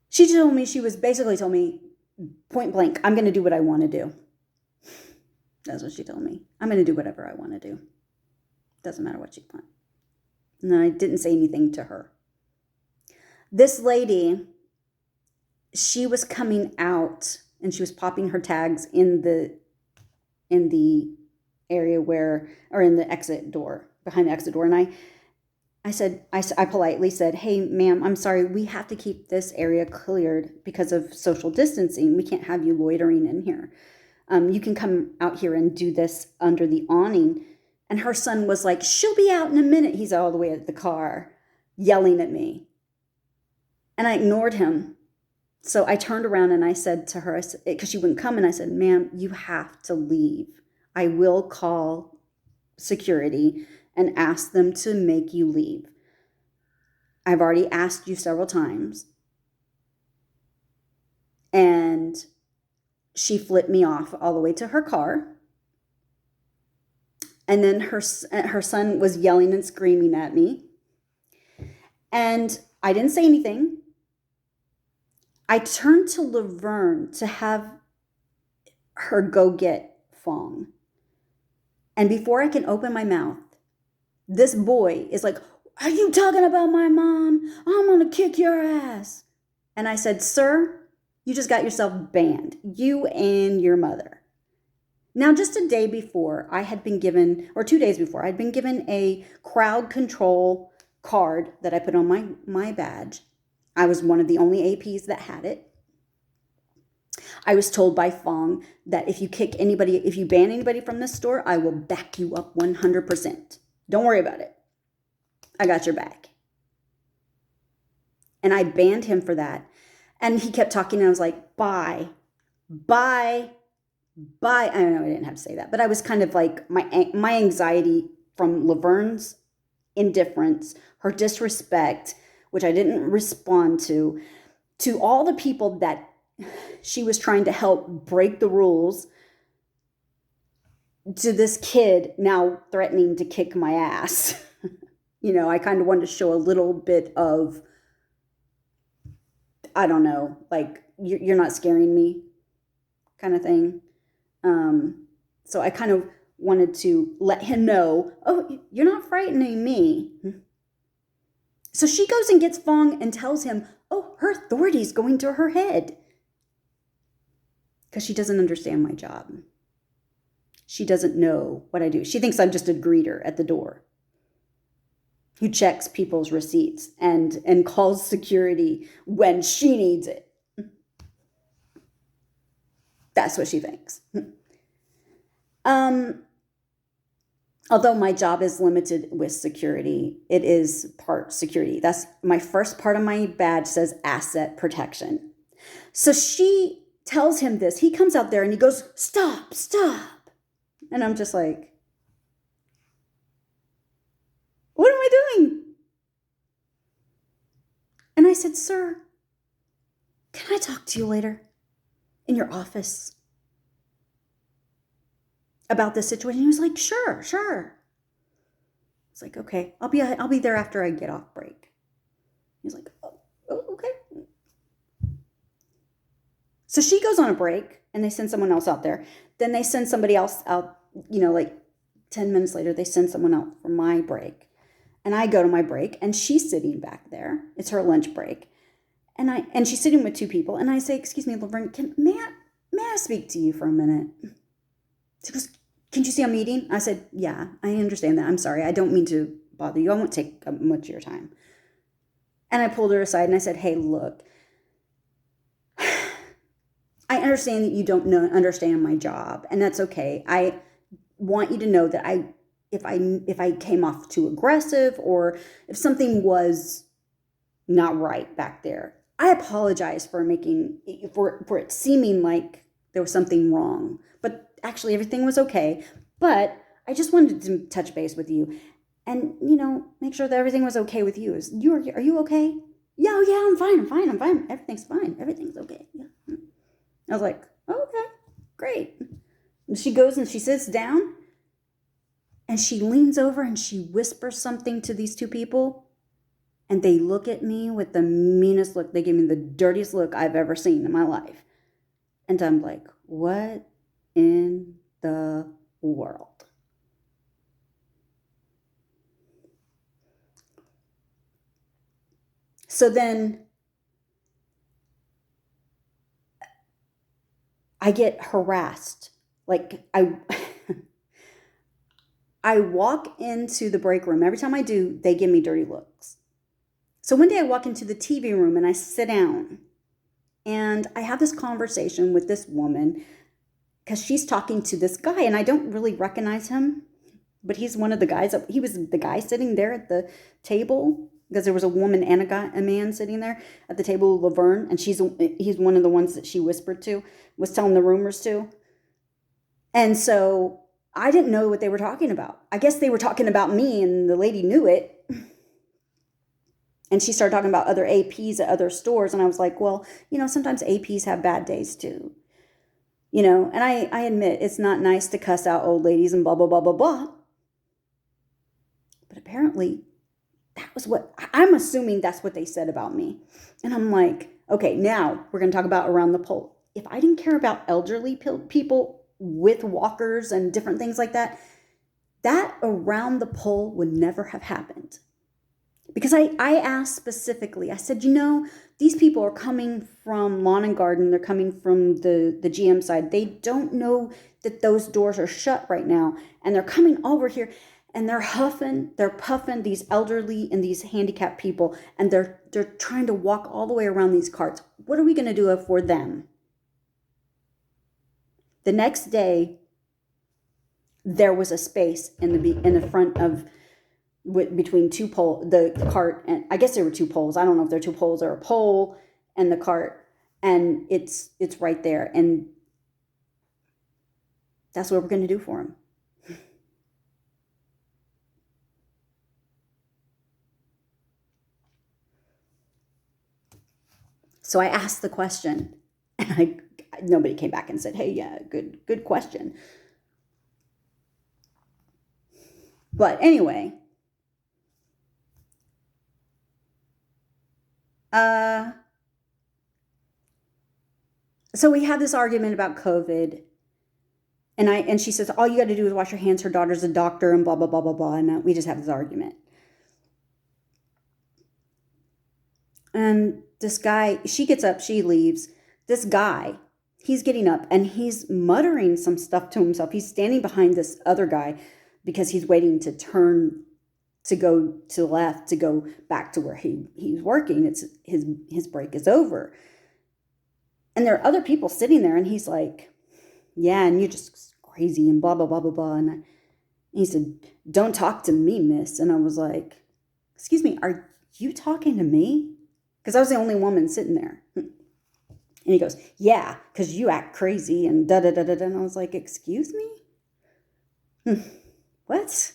She basically told me point blank, I'm going to do what I want to do. That's what she told me. I'm going to do whatever I want to do. Doesn't matter what you want. And I didn't say anything to her. This lady, she was coming out and she was popping her tags in the area in the exit door, behind the exit door. And I politely said, hey, ma'am, I'm sorry, we have to keep this area cleared because of social distancing. We can't have you loitering in here. You can come out here and do this under the awning. And her son was like, she'll be out in a minute. He's all the way at the car yelling at me. And I ignored him. So I turned around and I said to her, because she wouldn't come, and I said, ma'am, you have to leave. I will call security and ask them to make you leave. I've already asked you several times. And she flipped me off all the way to her car. And then her son was yelling and screaming at me. And I didn't say anything. I turned to Laverne to have her go get Fong. And before I can open my mouth, this boy is like, are you talking about my mom? I'm going to kick your ass. And I said, sir, you just got yourself banned, you and your mother. Now, just a day before, I had been given, or 2 days before, I'd been given a crowd control card that I put on my badge. I was one of the only APs that had it. I was told by Fong that if you ban anybody from this store, I will back you up 100%. Don't worry about it. I got your back. And I banned him for that. And he kept talking, and I was like, bye. I don't know, I didn't have to say that, but I was kind of like, my anxiety from Laverne's indifference, her disrespect, which I didn't respond to all the people that she was trying to help break the rules, to this kid now threatening to kick my ass. I kind of wanted to show a little bit of, I don't know, like, you're not scaring me kind of thing. So I kind of wanted to let him know, oh, you're not frightening me. So she goes and gets Fong and tells him, oh, her authority's going to her head. Because she doesn't understand my job. She doesn't know what I do. She thinks I'm just a greeter at the door who checks people's receipts and calls security when she needs it. That's what she thinks. Although my job is limited with security, it is part security. That's my first part of my badge, says asset protection. So she tells him this. He comes out there and he goes, stop. And I'm just like, what am I doing? And I said, sir, can I talk to you later in your office about this situation? He was like, sure. It's like, okay, I'll be there after I get off break. He's like, oh, okay. So she goes on a break and they send someone else out there. Then they send somebody else out, like 10 minutes later, they send someone out for my break. And I go to my break and she's sitting back there. It's her lunch break. And she's sitting with two people. And I say, excuse me, Laverne, may I speak to you for a minute? She goes, can you see I'm eating? I said, yeah, I understand that. I'm sorry. I don't mean to bother you. I won't take much of your time. And I pulled her aside and I said, hey, look, I understand that you don't understand my job, and that's okay. I want you to know that if I came off too aggressive or if something was not right back there, I apologize for it seeming like there was something wrong. But actually everything was okay. But I just wanted to touch base with you and, make sure that everything was okay with you. Are you okay? Yeah, I'm fine. Everything's fine. Everything's okay. Yeah. I was like, oh, okay, great. And she goes and she sits down and she leans over and she whispers something to these two people. And they look at me with the meanest look. They give me the dirtiest look I've ever seen in my life. And I'm like, what in the world? So then I get harassed. Like I walk into the break room. Every time I do, they give me dirty looks. So one day I walk into the TV room and I sit down and I have this conversation with this woman because she's talking to this guy and I don't really recognize him, but he's one of the guys. He was the guy sitting there at the table because there was a woman and a man sitting there at the table, Laverne, and he's one of the ones that she whispered to, was telling the rumors to. And so I didn't know what they were talking about. I guess they were talking about me and the lady knew it. And she started talking about other APs at other stores. And I was like, well, sometimes APs have bad days too. And I admit it's not nice to cuss out old ladies and blah, blah, blah, blah, blah. But apparently that was I'm assuming that's what they said about me. And I'm like, okay, now we're going to talk about around the pole. If I didn't care about elderly people with walkers and different things like that, that around the pole would never have happened. Because I asked specifically, I said, these people are coming from Lawn and Garden. They're coming from the GM side. They don't know that those doors are shut right now. And they're coming over here and they're huffing, they're puffing, these elderly and these handicapped people. And they're trying to walk all the way around these carts. What are we going to do for them? The next day, there was a space in the front of, between two poles, the cart, and I guess there were two poles. I don't know if they're two poles or a pole and the cart, and it's right there, and that's what we're going to do for him. So I asked the question, and nobody came back and said, "Hey, yeah, good question." But anyway, so we had this argument about COVID, and she says, all you got to do is wash your hands. Her daughter's a doctor, and blah, blah, blah, blah, blah. And we just have this argument. And this guy, she gets up, she leaves. This guy, he's getting up and he's muttering some stuff to himself. He's standing behind this other guy because he's waiting to turn to go to the left, to go back to where he's working. It's his break is over. And there are other people sitting there, and he's like, yeah, and you're just crazy and blah, blah, blah, blah, blah. And he said, don't talk to me, miss. And I was like, excuse me, are you talking to me? Because I was the only woman sitting there. And he goes, yeah, because you act crazy and da-da-da-da-da. And I was like, excuse me? What?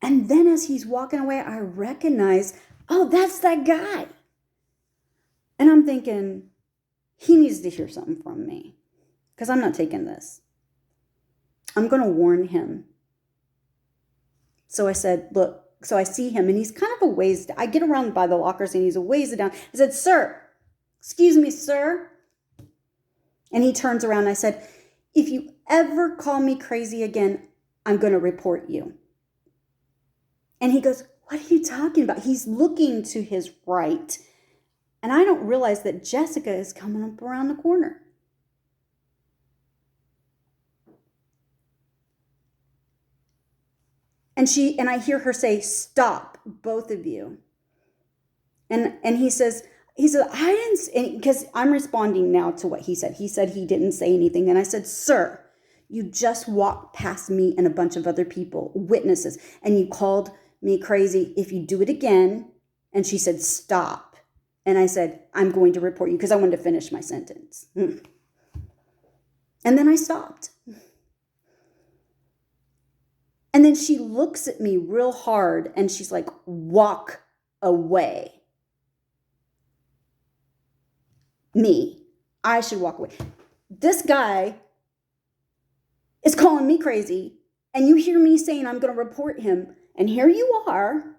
And then as he's walking away, I recognize, oh, that's that guy. And I'm thinking, he needs to hear something from me because I'm not taking this. I'm going to warn him. So I said, look, so I see him and he's kind of a ways, I get around by the lockers and he's a ways down. I said, sir, excuse me, sir. And he turns around and I said, if you ever call me crazy again, I'm going to report you. And he goes, what are you talking about? He's looking to his right. And I don't realize that Jessica is coming up around the corner. And I hear her say, stop, both of you. And he says, I didn't, because I'm responding now to what he said. He said he didn't say anything. And I said, sir, you just walked past me and a bunch of other people, witnesses, and you called me crazy. If you do it again. And she said, stop. And I said, I'm going to report you because I wanted to finish my sentence. And then I stopped. And then she looks at me real hard and she's like, walk away. Me. I should walk away. This guy is calling me crazy and you hear me saying I'm going to report him. And here you are,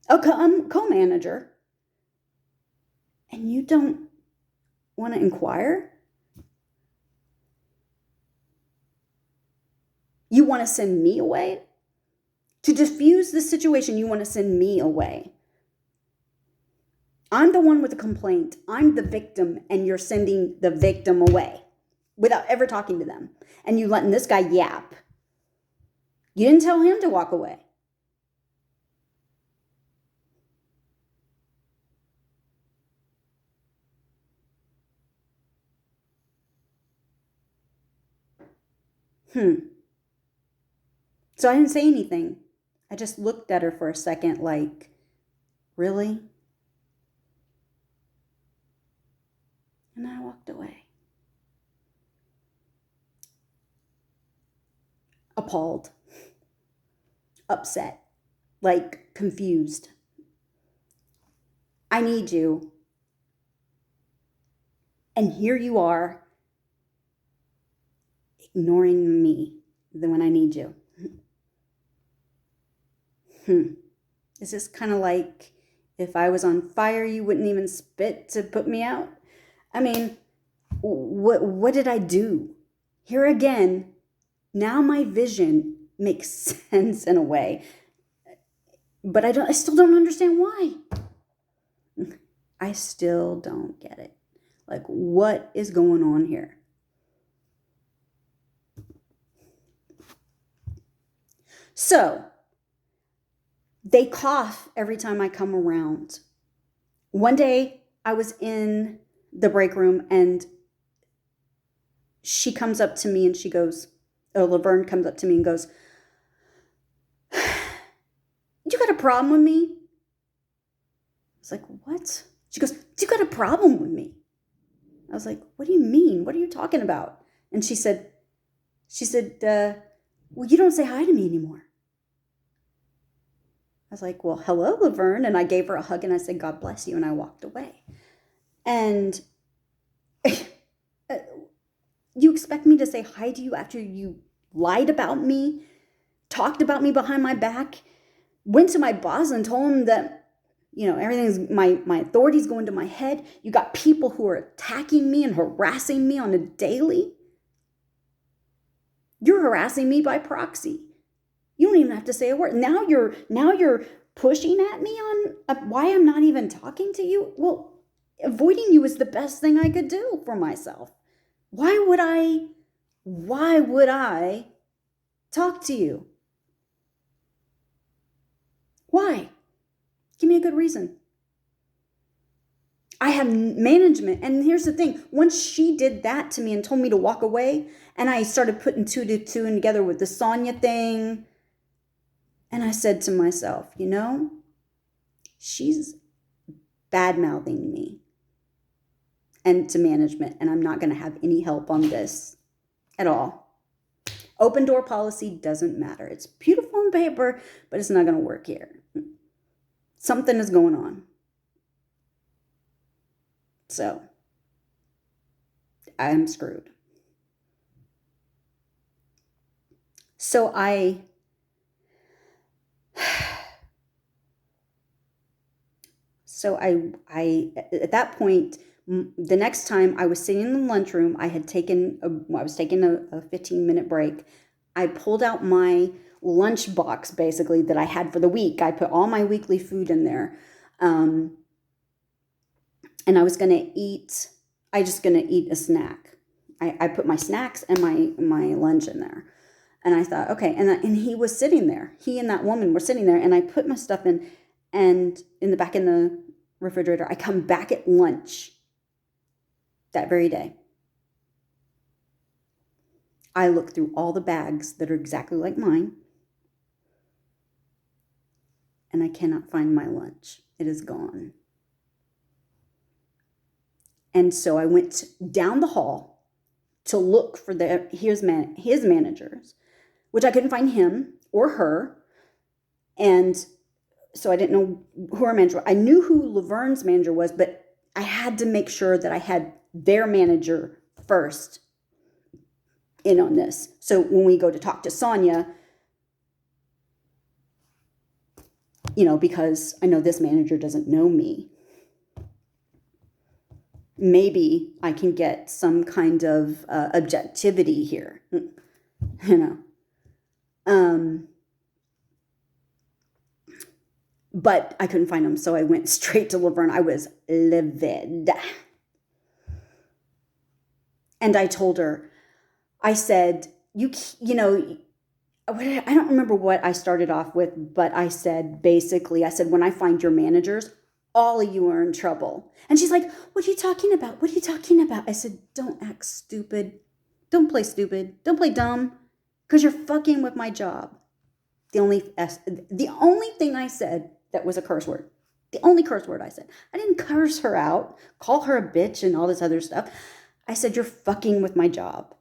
a co-manager. And you don't want to inquire? You want to send me away? To diffuse the situation, you want to send me away. I'm the one with the complaint. I'm the victim, and you're sending the victim away without ever talking to them. And you letting this guy yap. You didn't tell him to walk away. So I didn't say anything. I just looked at her for a second like, really? And I walked away. Appalled. Upset. Like confused. I need you. And here you are ignoring me when I need you. Is this kind of like if I was on fire, you wouldn't even spit to put me out? I mean, what did I do? Here again, now my vision makes sense in a way. But I still don't understand why. I still don't get it. Like, what is going on here? So, they cough every time I come around. One day, I was in the break room and she comes up to me and she goes, Laverne comes up to me and goes, "You got a problem with me?" I was like, "What?" She goes, "You got a problem with me?" I was like, "What do you mean? What are you talking about?" And she said, "Well, you don't say hi to me anymore." I was like, "Well, hello, Laverne." And I gave her a hug and I said, "God bless you." And I walked away. And you expect me to say hi to you after you lied about me, talked about me behind my back, went to my boss and told him that, everything's, my authority's going to my head. You got people who are attacking me and harassing me on a daily. You're harassing me by proxy. You don't even have to say a word. Now you're pushing at me on why I'm not even talking to you. Well, avoiding you is the best thing I could do for myself. Why would I talk to you? Why? Give me a good reason. I have management. And here's the thing. Once she did that to me and told me to walk away, and I started putting two to two and together with the Sonia thing, and I said to myself, she's bad-mouthing me and to management, and I'm not going to have any help on this at all. Open door policy doesn't matter. It's beautiful on paper, but it's not going to work here. Something is going on. So, I'm screwed. So I at that point, the next time I was sitting in the lunchroom, I was taking a 15-minute break. I pulled out my lunch box, basically, that I had for the week. I put all my weekly food in there. And I was going to eat a snack. I put my snacks and my lunch in there. And I thought, okay. And he was sitting there. He and that woman were sitting there. And I put my stuff in, and in the back in the refrigerator. I come back at lunch that very day. I look through all the bags that are exactly like mine, and I cannot find my lunch. It is gone. And so I went down the hall to look for his managers, which I couldn't find him or her. And so I didn't know who her manager was. I knew who Laverne's manager was, but I had to make sure that I had their manager first in on this. So when we go to talk to Sonia, because I know this manager doesn't know me, maybe I can get some kind of objectivity here, But I couldn't find him, so I went straight to Laverne. I was livid. And I told her, I said, I don't remember what I started off with, but I said, when I find your managers, all of you are in trouble. And she's like, "What are you talking about? What are you talking about?" I said, "Don't act stupid. Don't play stupid. Don't play dumb, because you're fucking with my job." The only thing I said that was a curse word. The only curse word I said. I didn't curse her out, call her a bitch and all this other stuff. I said, "You're fucking with my job."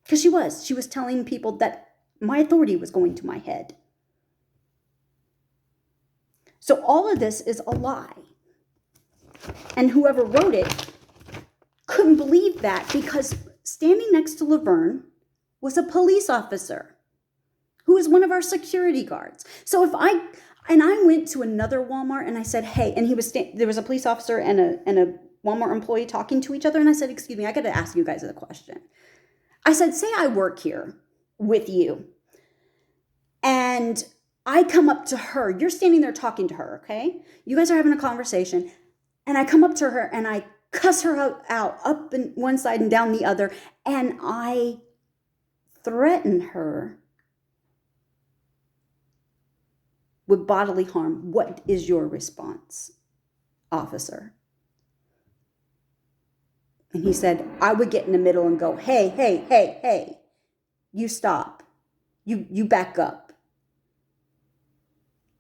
Because she was telling people that my authority was going to my head. So all of this is a lie. And whoever wrote it couldn't believe that, because standing next to Laverne was a police officer who is one of our security guards. So I went to another Walmart and I said, "Hey," and there was a police officer and a Walmart employee talking to each other. And I said, "Excuse me, I got to ask you guys a question." I said, "Say I work here with you, and And I come up to her. You're standing there talking to her, okay? You guys are having a conversation. And I come up to her and I cuss her out up in one side and down the other. And I threaten her with bodily harm. What is your response, officer? And he said, I would get in the middle and go, hey, hey, hey, hey, you stop. You back up.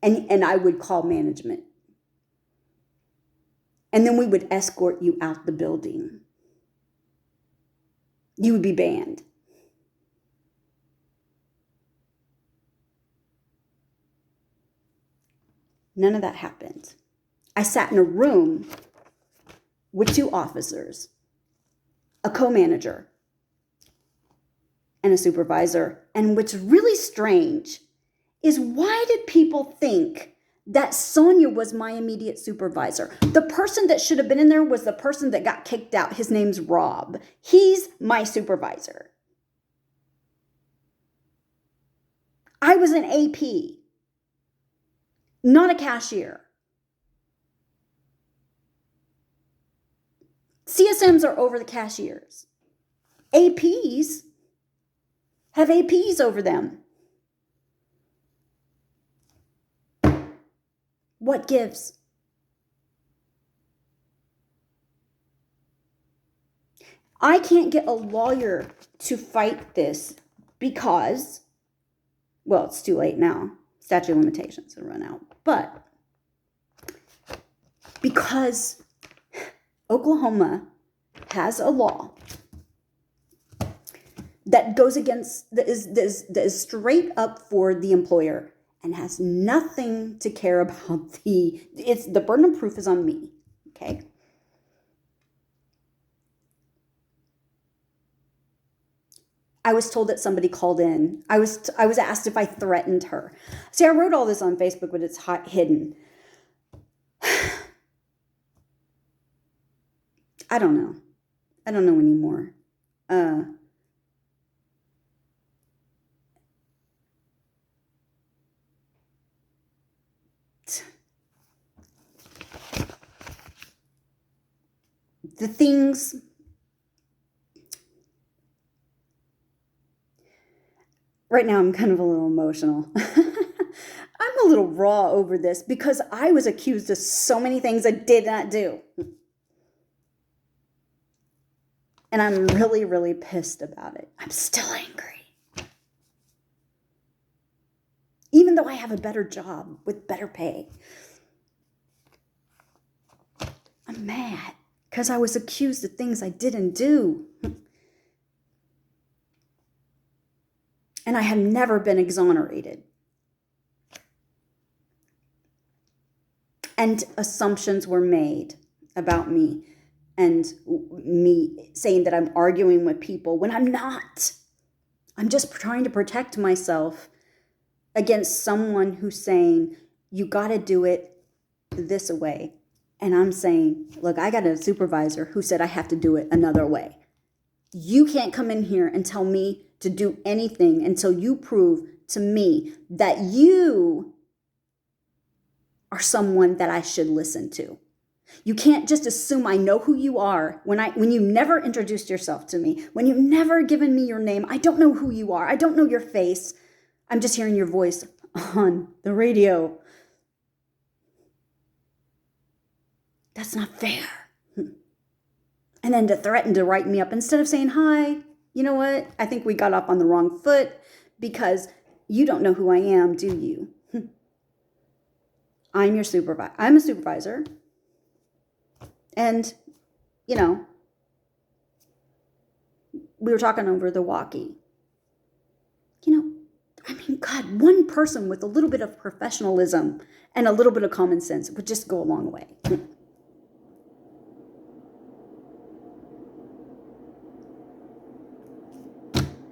And I would call management. And then we would escort you out the building. You would be banned. None of that happened. I sat in a room with 2 officers, a co-manager, and a supervisor. And what's really strange is, why did people think that Sonia was my immediate supervisor? The person that should have been in there was the person that got kicked out. His name's Rob. He's my supervisor. I was an AP, not a cashier. CSMs are over the cashiers. APs have APs over them. What gives? I can't get a lawyer to fight this because, well, it's too late now. Statute of limitations have run out. But because Oklahoma has a law that goes against, that is straight up for the employer and has nothing to care about the burden of proof is on me, okay? I was told that somebody called in. I was asked if I threatened her. See, I wrote all this on Facebook, but it's hidden. I don't know. I don't know anymore. The things right now, I'm kind of a little emotional. I'm a little raw over this because I was accused of so many things I did not do. And I'm really, really pissed about it. I'm still angry. Even though I have a better job with better pay. I'm mad because I was accused of things I didn't do. And I have never been exonerated. And assumptions were made about me. And me saying that I'm arguing with people when I'm not. I'm just trying to protect myself against someone who's saying, you got to do it this way. And I'm saying, look, I got a supervisor who said I have to do it another way. You can't come in here and tell me to do anything until you prove to me that you are someone that I should listen to. You can't just assume I know who you are when you never introduced yourself to me, when you've never given me your name. I don't know who you are. I don't know your face. I'm just hearing your voice on the radio. That's not fair. And then to threaten to write me up instead of saying, hi, you know what? I think we got off on the wrong foot because you don't know who I am, do you? I'm your supervisor. I'm a supervisor. And, you know, we were talking over the walkie. You know, I mean, God, one person with a little bit of professionalism and a little bit of common sense would just go a long way.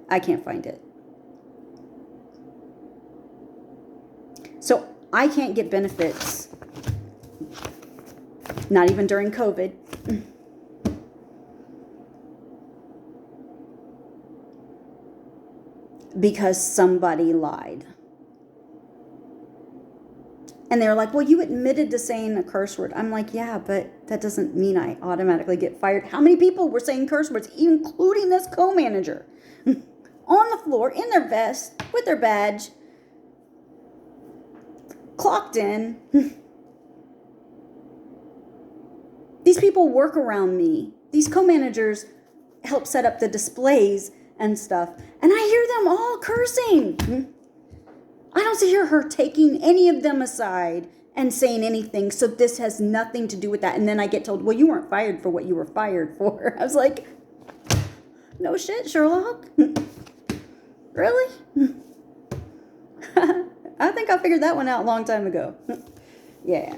I can't find it. So I can't get benefits, not even during COVID. Because somebody lied. And they're like, well, you admitted to saying a curse word. I'm like, yeah, but that doesn't mean I automatically get fired. How many people were saying curse words, including this co-manager, on the floor, in their vest, with their badge, clocked in? These people work around me. These co-managers help set up the displays and stuff. And I hear them all cursing. I don't see her taking any of them aside and saying anything. So this has nothing to do with that. And then I get told, well, you weren't fired for what you were fired for. I was like, no shit, Sherlock. Really? I think I figured that one out a long time ago. Yeah.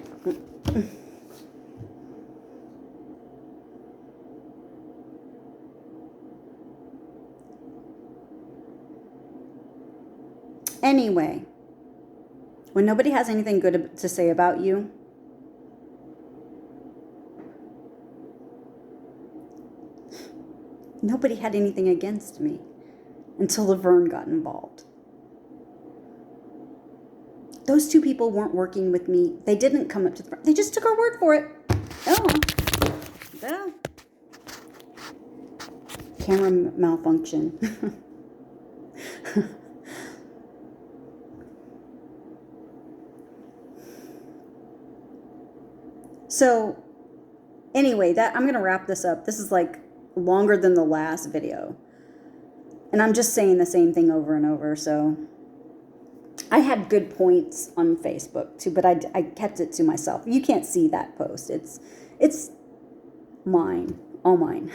Anyway, when nobody has anything good to say about you, nobody had anything against me until Laverne got involved. Those two people weren't working with me. They didn't come up to the front. They just took our word for it. Oh, yeah. Camera malfunction. So, anyway, I'm going to wrap this up. This is like longer than the last video. And I'm just saying the same thing over and over. So, I had good points on Facebook too, but I kept it to myself. You can't see that post. It's mine, all mine.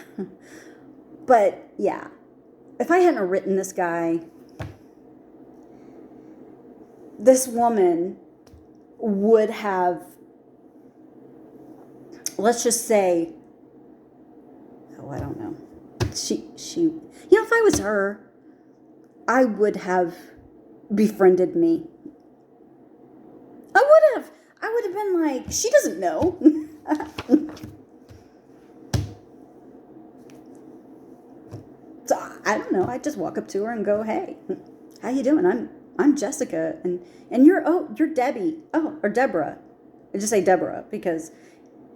But yeah, if I hadn't written this guy, this woman would have, let's just say, oh, I don't know. She, if I was her, I would have befriended me. I would have been like, she doesn't know. So I don't know. I just walk up to her and go, hey, how you doing? I'm Jessica, and you're Debbie. Oh, or Deborah. I just say Deborah because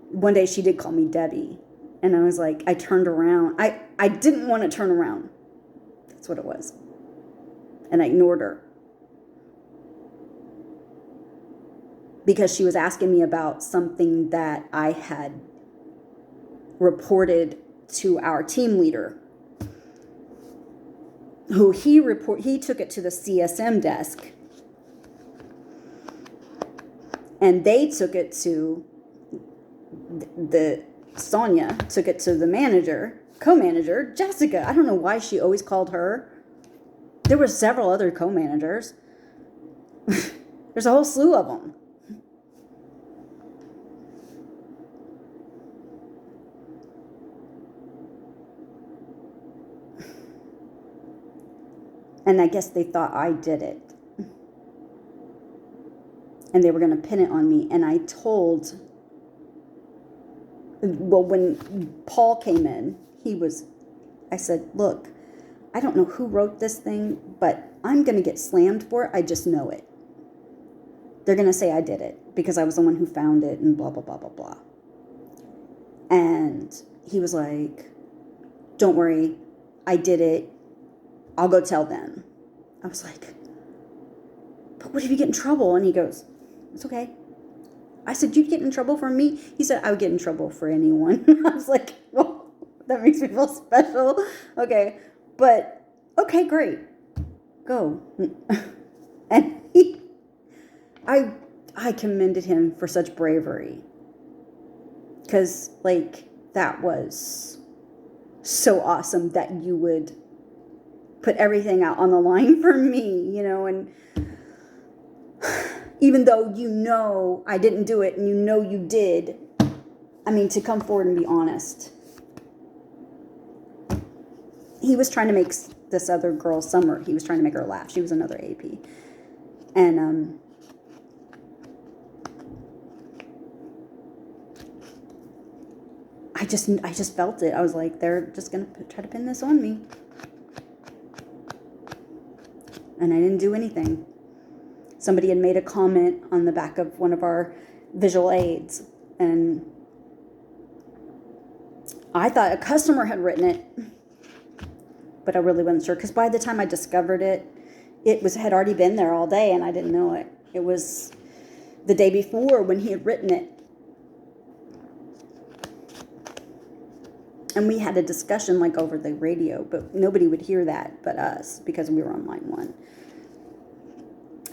one day she did call me Debbie, and I was like, I turned around. I didn't want to turn around. That's what it was. And I ignored her because she was asking me about something that I had reported to our team leader, who he took it to the CSM desk, and they took it to Sonia took it to the co-manager, Jessica. I don't know why she always called her. There were several other co-managers. There's a whole slew of them. And I guess they thought I did it. And they were going to pin it on me. And I told, well, when Paul came in, I said, look, I don't know who wrote this thing, but I'm going to get slammed for it. I just know it. They're going to say I did it because I was the one who found it and blah, blah, blah, blah, blah. And he was like, don't worry, I did it. I'll go tell them. I was like, but what if you get in trouble? And he goes, it's okay. I said, you'd get in trouble for me? He said, I would get in trouble for anyone. I was like, well, that makes me feel special. Okay. But, okay, great. Go. And I commended him for such bravery. Because, like, that was so awesome that you would put everything out on the line for me, and even though I didn't do it and you did, to come forward and be honest. He was trying to make this other girl, Summer, he was trying to make her laugh. She was another AP. And, I just felt it. I was like, they're just going to try to pin this on me. And I didn't do anything. Somebody had made a comment on the back of one of our visual aids, and I thought a customer had written it, but I really wasn't sure, because by the time I discovered it, had already been there all day, and I didn't know it. It was the day before when he had written it. And we had a discussion like over the radio, but nobody would hear that but us, because we were on line 1.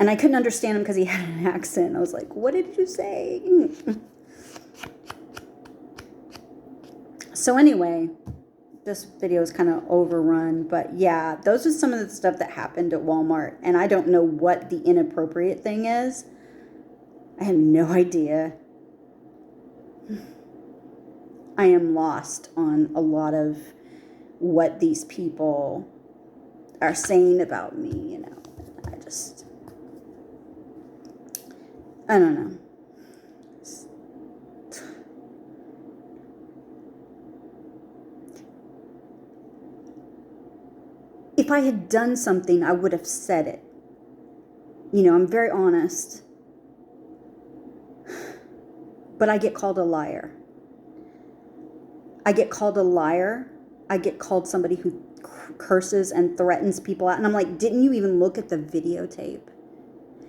And I couldn't understand him because he had an accent. I was like, what did you say? So anyway, this video is kind of overrun, but yeah, those are some of the stuff that happened at Walmart. And I don't know what the inappropriate thing is. I had no idea. I am lost on a lot of what these people are saying about me, you know. I don't know. If I had done something, I would have said it. You know, I'm very honest. But I get called a liar. I get called a liar. I get called somebody who curses and threatens people out. And I'm like, didn't you even look at the videotape?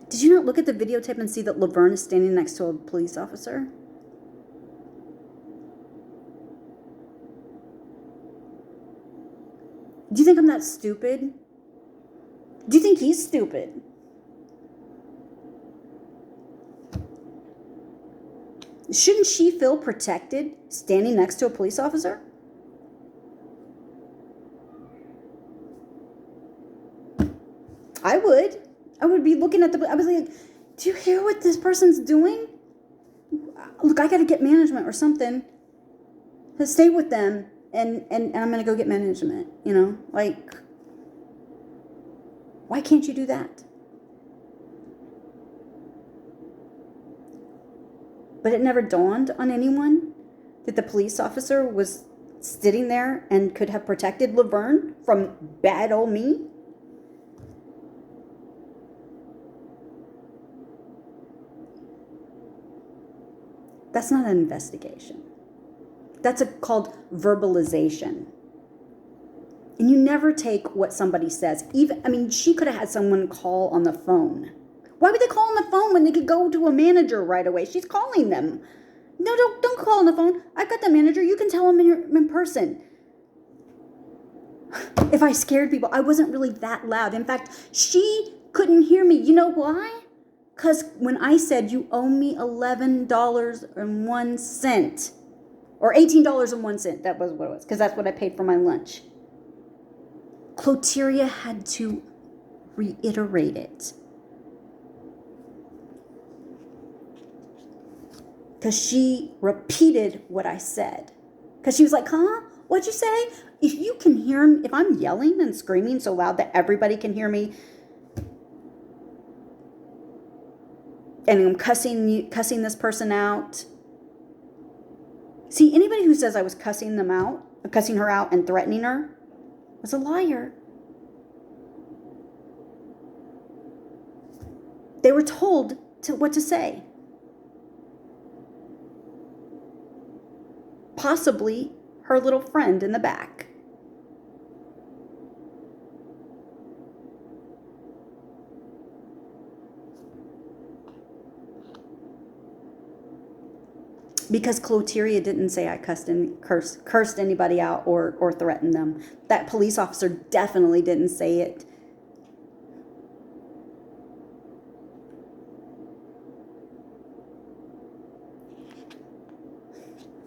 Did you not look at the videotape and see that Laverne is standing next to a police officer? Do you think I'm that stupid? Do you think he's stupid? Shouldn't she feel protected standing next to a police officer? I would. I would be looking at I was like, do you hear what this person's doing? Look, I got to get management or something. Stay with them, and I'm going to go get management, you know? Like, why can't you do that? But it never dawned on anyone that the police officer was sitting there and could have protected Laverne from bad old me. That's not an investigation. That's called verbalization. And you never take what somebody says. She could have had someone call on the phone. Why would they call on the phone when they could go to a manager right away? She's calling them. No, don't call on the phone. I've got the manager. You can tell him in person. If I scared people, I wasn't really that loud. In fact, she couldn't hear me. You know why? Because when I said, you owe me $11.01, or $18.01, that was what it was, because that's what I paid for my lunch. Cloteria had to reiterate it. Because she repeated what I said. Because she was like, huh? What'd you say? If you can hear me, if I'm yelling and screaming so loud that everybody can hear me, and I'm cussing this person out. See, anybody who says I was cussing her out and threatening her was a liar. They were told what to say. Possibly her little friend in the back. Because Cloteria didn't say I cursed anybody out or threatened them. That police officer definitely didn't say it.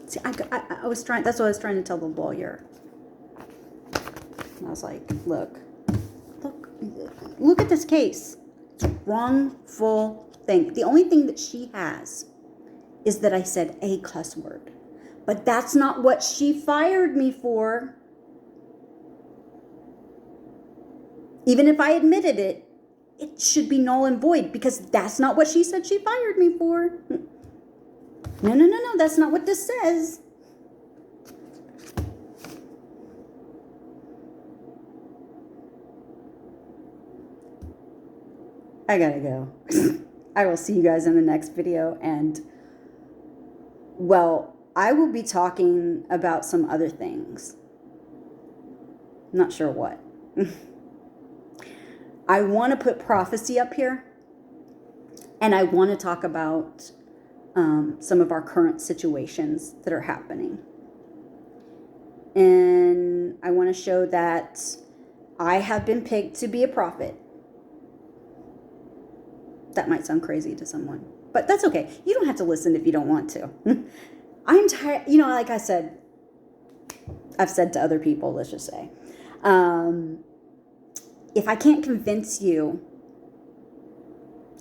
See, I was trying. That's what I was trying to tell the lawyer. I was like, look at this case. It's a wrongful thing. The only thing that she has is that I said a cuss word. But that's not what she fired me for. Even if I admitted it, it should be null and void, because that's not what she said she fired me for. No, that's not what this says. I gotta go. I will see you guys in the next video. And, well, I will be talking about some other things. Not sure what. I want to put prophecy up here. And I want to talk about some of our current situations that are happening. And I want to show that I have been picked to be a prophet. That might sound crazy to someone, but that's okay. You don't have to listen if you don't want to. I'm tired. You know, like I said, I've said to other people, let's just say, if I can't convince you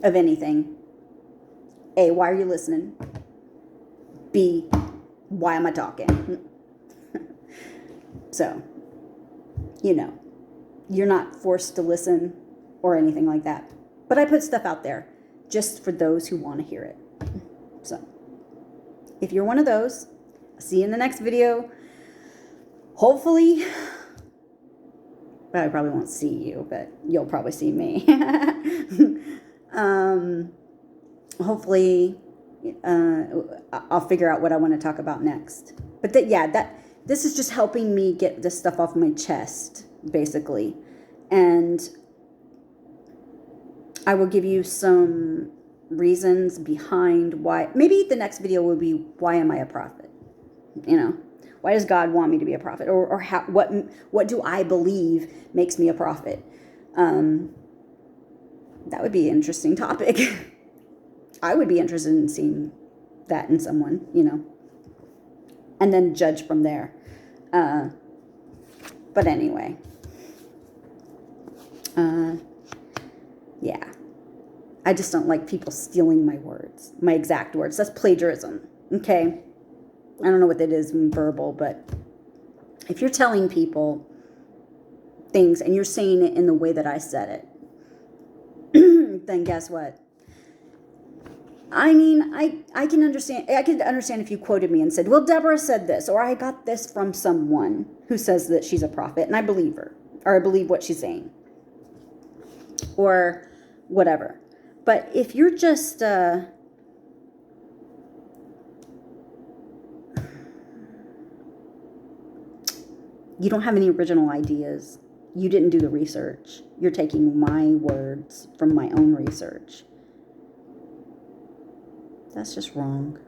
of anything, A, why are you listening? B, why am I talking? So, you know, you're not forced to listen or anything like that. But I put stuff out there just for those who want to hear it. So, if you're one of those, I'll see you in the next video. Hopefully, well, I probably won't see you, but you'll probably see me. Hopefully, I'll figure out what I want to talk about next. But this is just helping me get this stuff off my chest, basically. And I will give you some reasons behind why. Maybe the next video will be, why am I a prophet? You know, why does God want me to be a prophet? Or how, what do I believe makes me a prophet? That would be an interesting topic. I would be interested in seeing that in someone, you know, and then judge from there. But anyway, yeah, I just don't like people stealing my words, my exact words. That's plagiarism, okay? I don't know what that is in verbal, but if you're telling people things and you're saying it in the way that I said it, then guess what? I mean, I can understand. I can understand if you quoted me and said, well, Deborah said this, or I got this from someone who says that she's a prophet, and I believe her, or I believe what she's saying, or whatever. But if you're just, you don't have any original ideas, you didn't do the research, you're taking my words from my own research, that's just wrong.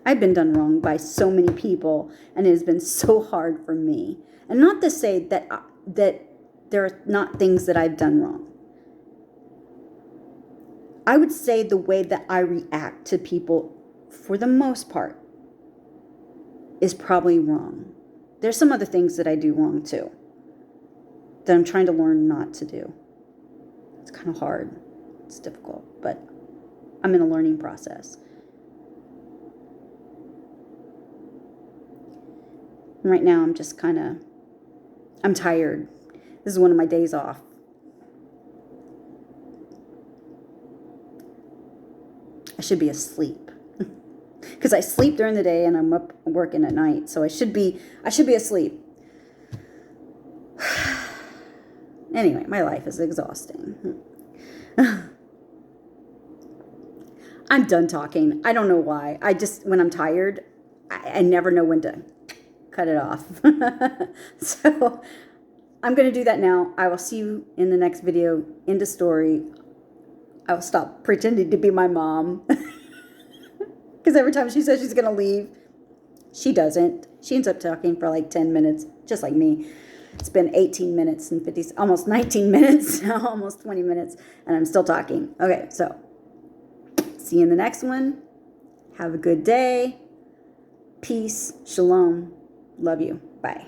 I've been done wrong by so many people, and it has been so hard for me. And not to say that there are not things that I've done wrong. I would say the way that I react to people, for the most part, is probably wrong. There's some other things that I do wrong too, that I'm trying to learn not to do. It's kind of hard. It's difficult, but I'm in a learning process. And right now, I'm just I'm tired. This is one of my days off. I should be asleep. Because I sleep during the day and I'm up working at night. So I should be asleep. Anyway, my life is exhausting. I'm done talking. I don't know why. When I'm tired, I never know when to cut it off. So I'm going to do that now. I will see you in the next video. End of story. I will stop pretending to be my mom. Because every time she says she's going to leave, she doesn't. She ends up talking for like 10 minutes, just like me. It's been 18 minutes and 50, almost 19 minutes, almost 20 minutes, and I'm still talking. Okay, so see you in the next one. Have a good day. Peace. Shalom. Love you. Bye.